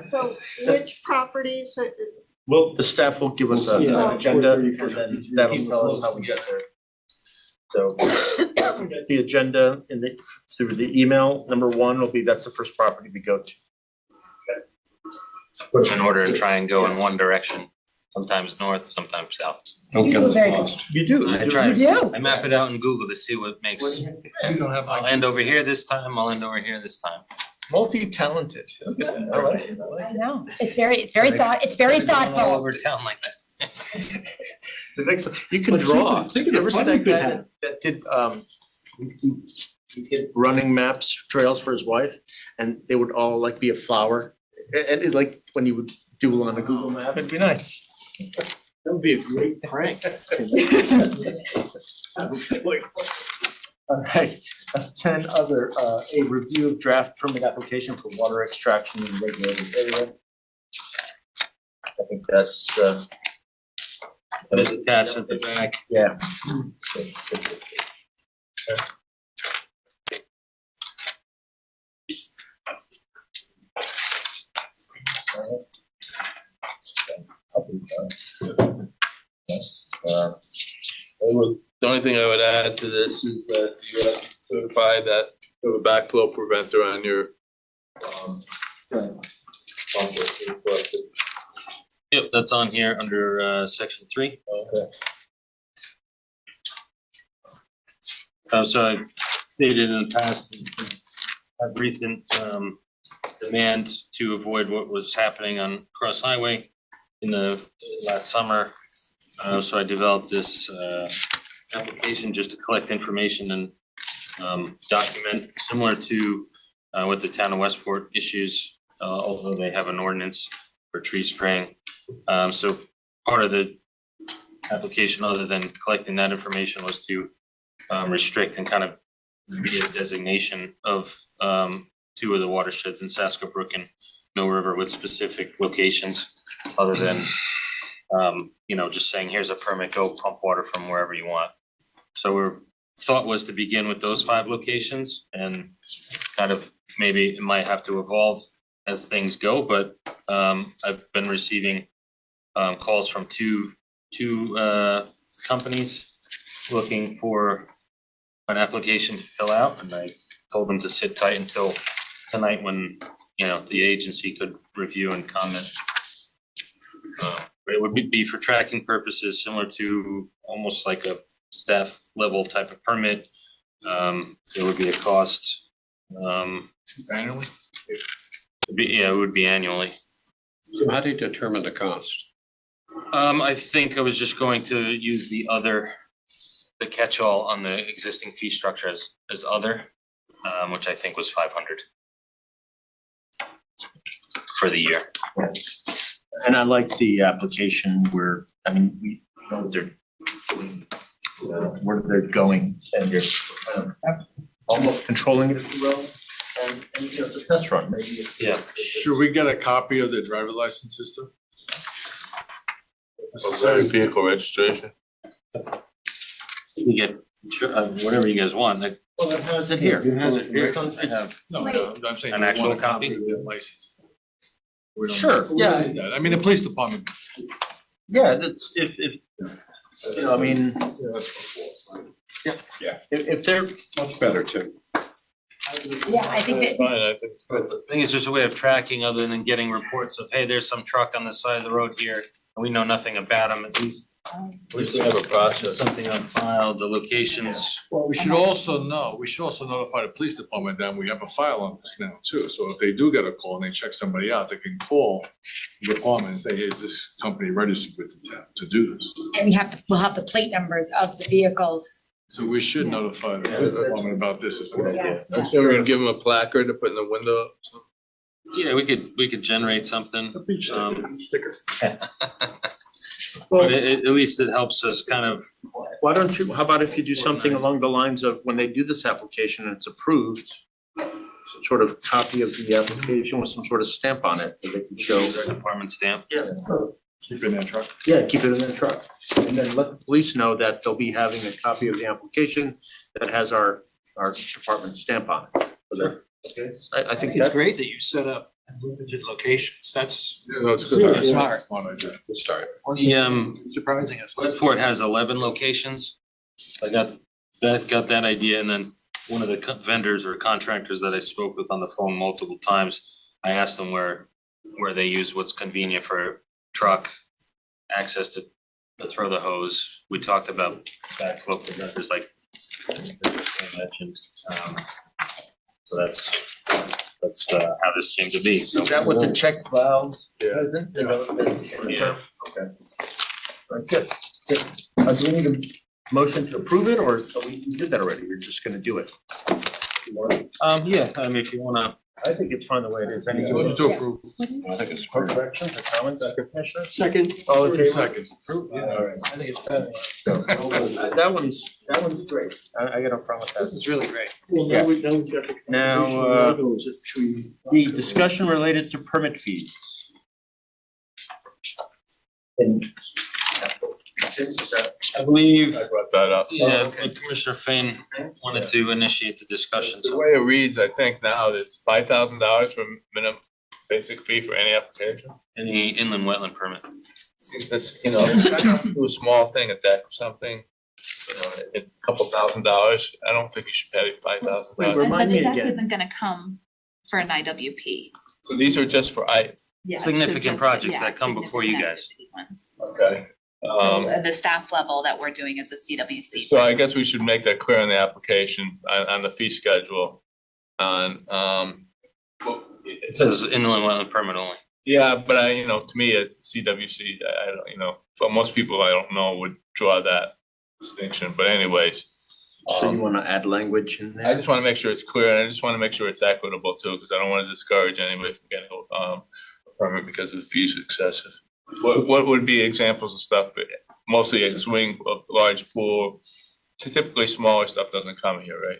So which properties is? Well, the staff will give us an Yeah. agenda, and then that'll tell us how we get there. So, we'll get the agenda through the email. Number 1 will be, that's the first property we go to. Put them in order and try and go in one direction, sometimes north, sometimes south. Don't get us Very lost. You do. I try. You do? I map it out in Google to see what makes, You don't have I'll end over here this time, I'll end over here this time. Multi-talented. Okay, I like it, I like I it. know, it's very All thoughtful. over town like this. The next one, you can But draw. think of You the ever see fun that you could guy have. that did, he did running maps, trails for his wife, and they would all like be a flower. And it like, when you would do it on a Google map, it'd be nice. That would be a great prank. All right, 10 other, a review of draft permit application for water extraction in regulated area. I think that's, That is attached at the back. yeah. The only thing I would add to this is that you have to certify that you have a backflow preventer on your, pump that's requested. Yep, that's on here under section 3. Okay. So I stated in the past, have recent demand to avoid what was happening on Cross Highway in the last summer. So I developed this application just to collect information and document similar to what the town of Westport issues, although they have an ordinance for tree spraying. So part of the application, other than collecting that information, was to restrict and kind of be a designation of 2 of the watersheds in Sasko Brook and Mill River with specific locations, other than just saying, here's a permit, go pump water from wherever you want. So our thought was to begin with those 5 locations, and kind of maybe it might have to evolve as things go, but I've been receiving calls from two companies looking for an application to fill out, and I told them to sit tight until tonight when, the agency could review and comment. But it would be for tracking purposes, similar to almost like a staff level type of permit. There would be a cost. Annually? It would be annually. So how do you determine the cost? I think I was just going to use the catch-all on the existing fee structure as other, which I think was 500 for the year. And I like the application where, I mean, we know what they're doing, where they're going, and you're kind of almost controlling it, if you will. And it's a test run, maybe. Yeah. Should we get a copy of the driver license system? Vehicle registration. You get whatever you guys want. Well, it has it here. It has it here. I have No, I'm saying. An do you actual want a copy? of the license? We don't- Sure, we yeah. don't need that. I mean, the police department. Yeah, that's, if, I mean, if they're, Much better too. Yeah, I think that, Fine, I think it's good. I think it's just a way of tracking, other than getting reports of, hey, there's some truck on the side of the road here, and we know nothing about them. At least We should have a process. something on file, the locations. Well, we should also notify the police department that we have a file on this now too. So if they do get a call and they check somebody out, they can call the department and say, hey, is this company registered with the town to do this? and we'll have the plate numbers of the vehicles. So we should notify the police department about this as well. Yeah. I'm sure we're gonna give them a placard to put in the window. Yeah, we could generate something. Sticker. But at least it helps us kind of. Why don't you, how about if you do something along the lines of when they do this application and it's approved, some sort of copy of the application with some sort of stamp on it that they can show. Department stamp. Yeah. Keep it in that truck. Yeah, keep it in their truck. And then let the police know that they'll be having a copy of the application that has our department stamp on it. Okay, I think It's that, great that you set up limited locations. That's Yeah, that's good. Super smart. Smart idea. Good start. The surprising us. Westport has 11 locations. I got that idea, and then one of the vendors or contractors that I spoke with on the phone multiple times, I asked them where they use what's convenient for truck access to throw the hose. We talked about backflow preventers like I mentioned. So that's how this came to be. So is that what the check valves? Yeah. Isn't? Is that what the Yeah. term? Okay. All right, good. Good. Do we need a motion to approve it, or we did that already? You're just gonna do it? Yeah, I mean, if you wanna. I think it's fine the way it is. Any Motion to approve. I think it's corrections or comments, Commissioner? Second. All in favor? Second. Approve? Yeah, all right. I think it's better. That one's great. I got no problem with This that. is really great. Well, Yeah. we've got the. Now, Should we? The discussion related to permit fees. And. I believe, I brought that up. yeah, Commissioner Fain wanted to initiate the discussion, The so. way it reads, I think now it's $5,000 for minimum basic fee for any application. Any inland wetland permit. That's, do a small thing at that or something. It's a couple $1,000. I don't think you should pay $5,000. Wait, remind me But the deck again. isn't gonna come for an IWP. So these are just for Yeah, so Significant just- projects yeah, that come before you significant guys. IWP ones. Okay. So at the staff level that we're doing is a CWC. So I guess we should make that clear on the application, on the fee schedule. On, It says inland wetland permit only. yeah, but to me, it's CWC, I don't, for most people, I don't know, would draw that distinction, but anyways. So you wanna add language in there? I just wanna make sure it's clear, and I just wanna make sure it's equitable too, because I don't wanna discourage anybody from getting a permit because the fees are excessive. What would be examples of stuff, mostly a swing, a large pool, typically smaller stuff doesn't come here, right?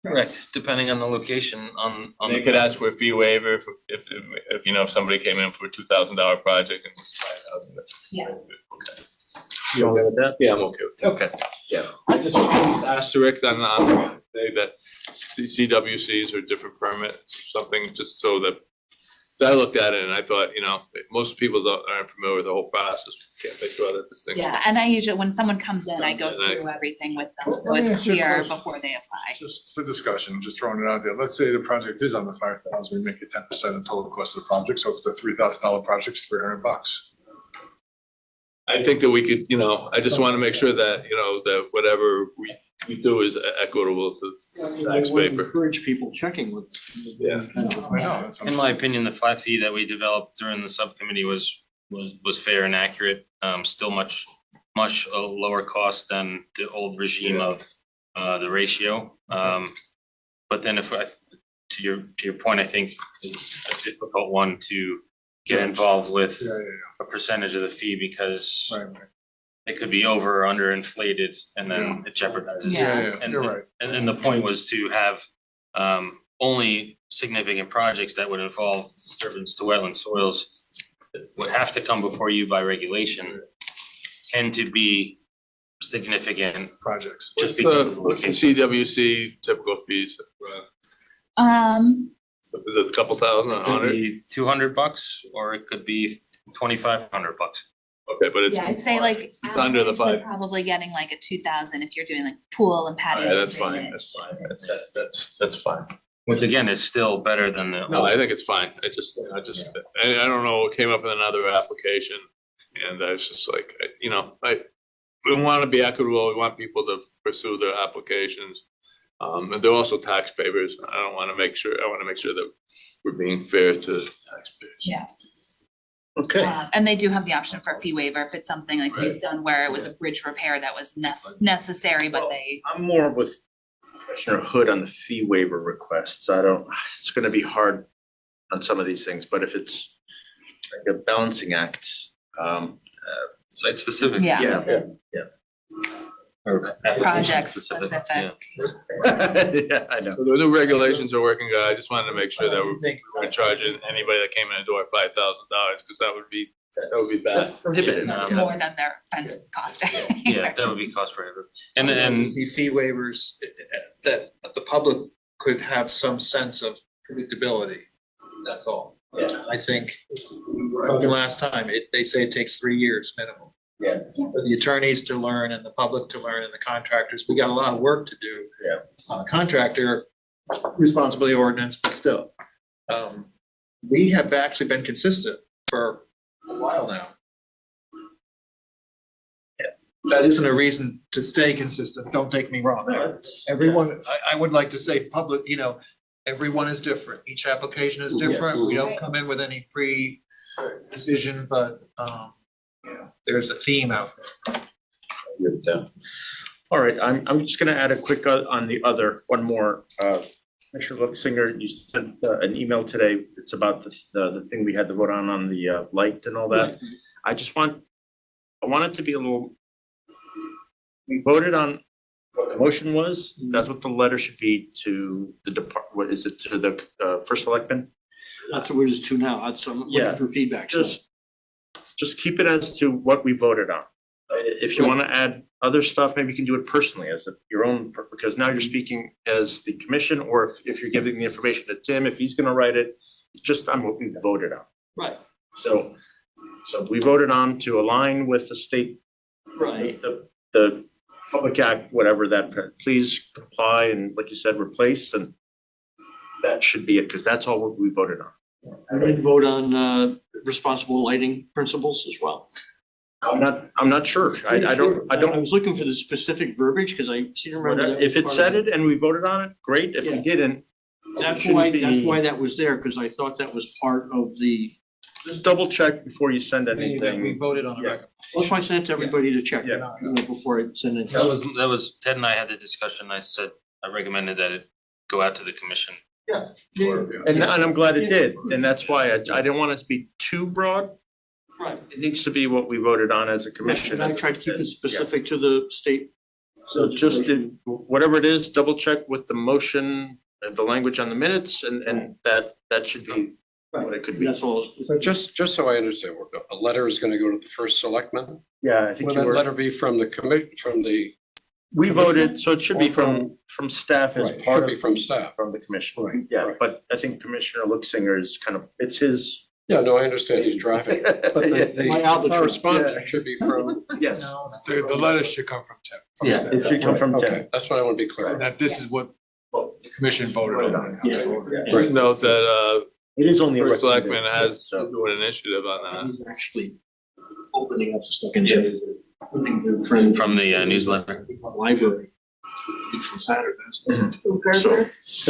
Correct, depending on the location on They the. could ask for a fee waiver if somebody came in for a $2,000 project and it was 5,000. Yeah. Okay. You okay with that? Yeah, I'm okay with that. Okay, yeah. I just asterisk on that CWCs are different permits, something just so that. So I looked at it and I thought, most people aren't familiar with the whole process, can't they draw that distinction? Yeah, and I usually, when someone comes in, I go And I- through everything with them, so Let me it's ask you a clear question. before they apply. Just for discussion, just throwing it out there. Let's say the project is under 5,000, we make it 10% of the total cost of the project. So if it's a $3,000 project, it's $300. I think that we could, I just want to make sure that, that whatever we do is equitable to tax I would paper. encourage people checking with. Yeah. I know, that's what I'm In my opinion, the flat fee that we developed during the subcommittee was fair and accurate. Still much lower cost than the old regime of the ratio. But then to your point, I think it's a difficult one to get involved with Yeah. a percentage of the fee because Right. it could be over or under inflated and then it jeopardizes. Yeah. And- You're right. And then the point was to have only significant projects that would involve disturbance to wetland soils that would have to come before you by regulation tend to be significant Projects. just because of the What's the location. CWC typical fees? Is it a couple thousand, It could 100? be $200 or it could be $2,500. Okay, but it's. Yeah, I'd say like. It's under the average, we're 5. Probably getting like a 2,000 if you're doing like pool and patio. Alright, that's fine, drainage. that's fine, that's fine. Which again is still better than the. No, I think it's fine, I don't know, it came up in another application, and I was just like, we want to be equitable, we want people to pursue their applications. And they're also taxpayers, I want to make sure that we're being fair to taxpayers. Yeah. Okay. And they do have the option for a fee waiver if it's something like we've done where it was a bridge repair that was necessary, but they. I'm more with Commissioner Hood on the fee waiver requests. It's gonna be hard. on some of these things, but if it's like a balancing act, Site specific. yeah. Or Project application specific. Yeah, I know. So the new regulations are working good. I just wanted to make sure that we're think gonna charge anybody that came in the door $5,000, because that would be bad. Prohibited. That's more than their fences costing. Yeah, that would be cost prohibitive. And The fee waivers that the public could have some sense of predictability. That's all. Yeah. I think, talking last time, they say it takes 3 years minimum. Yeah. For the attorneys to learn and the public to learn and the contractors, we got a lot of work to do. Yeah. On the contractor responsibility ordinance, but still. We have actually been consistent for a while now. That isn't a reason to stay consistent, don't take me wrong. Everyone, I would like to say public, everyone is different, each application is different, we don't come in with any pre-decision, but, there's a theme out there. All right, I'm just gonna add a quick on the other, one more. Commissioner Luxinger, you sent an email today, it's about the thing we had to vote on the light and all that. I want it to be a little, we voted on what the motion was, that's what the letter should be to the what is it, to the first selectman? That's what it is to now. I'm Yeah. looking for feedback. So Just keep it as to what we voted on. If you wanna add other stuff, maybe you can do it personally as your own, because now you're speaking as the commission, or if you're giving the information to Tim, if he's gonna write it, just on what we voted on. Right. So we voted on to align with the state, Right. the public act, whatever that, please comply and like you said, replace, and that should be it, because that's all what we voted on. I did vote on responsible lighting principles as well. I'm not sure. I I don't, was looking for the specific verbiage because I seem to remember. that if it was said part it and we voted on it, great. If we Yeah. didn't, of- That's shouldn't why, be- that's why that was there, because I thought that was part of the, just double check before you send We anything. voted on a Yeah. record. that's why I sent it to everybody to check, Yeah. before I send it. that was Ted and I had the discussion. I said, I recommended that it go out to the commission. And I'm glad it did, and that's why I didn't want it to be too broad. Right. It needs to be what we voted on as a commission. And I tried to keep it Yeah. specific to the state. So just whatever it is, double check with the motion, the language on the minutes, and that should be what it could be. That's all. So just so I understand, a letter is gonna go to the first selectman? Yeah, I think Will you that were, letter be from the we voted, so it should be Or from staff as Right, part should of. be from staff. From the commission, Right, yeah, right. but I think Commissioner Luxinger is kind of, it's his. Yeah, no, I understand he's driving, but the My albatross. correspondence should be from, Yes, The letter should come from Tim. from yeah, staff. it should come from Tim. okay, that's what I want to be clear on. That this is what the commission voted on. Yeah. Right. Note that, It is only a first selectman recommendation, has so. an initiative on that. He's actually opening up the stuff into the friend From the newsletter. library. From Saturdays. Mm-hmm. So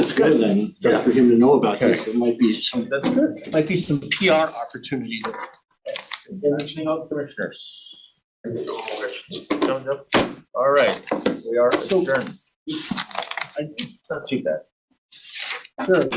that's good then, for him to know about this. There might be some, That's good. might be some PR opportunity there. Anything else, commissioners? All right, we are adjourned. I, not too bad. Sure.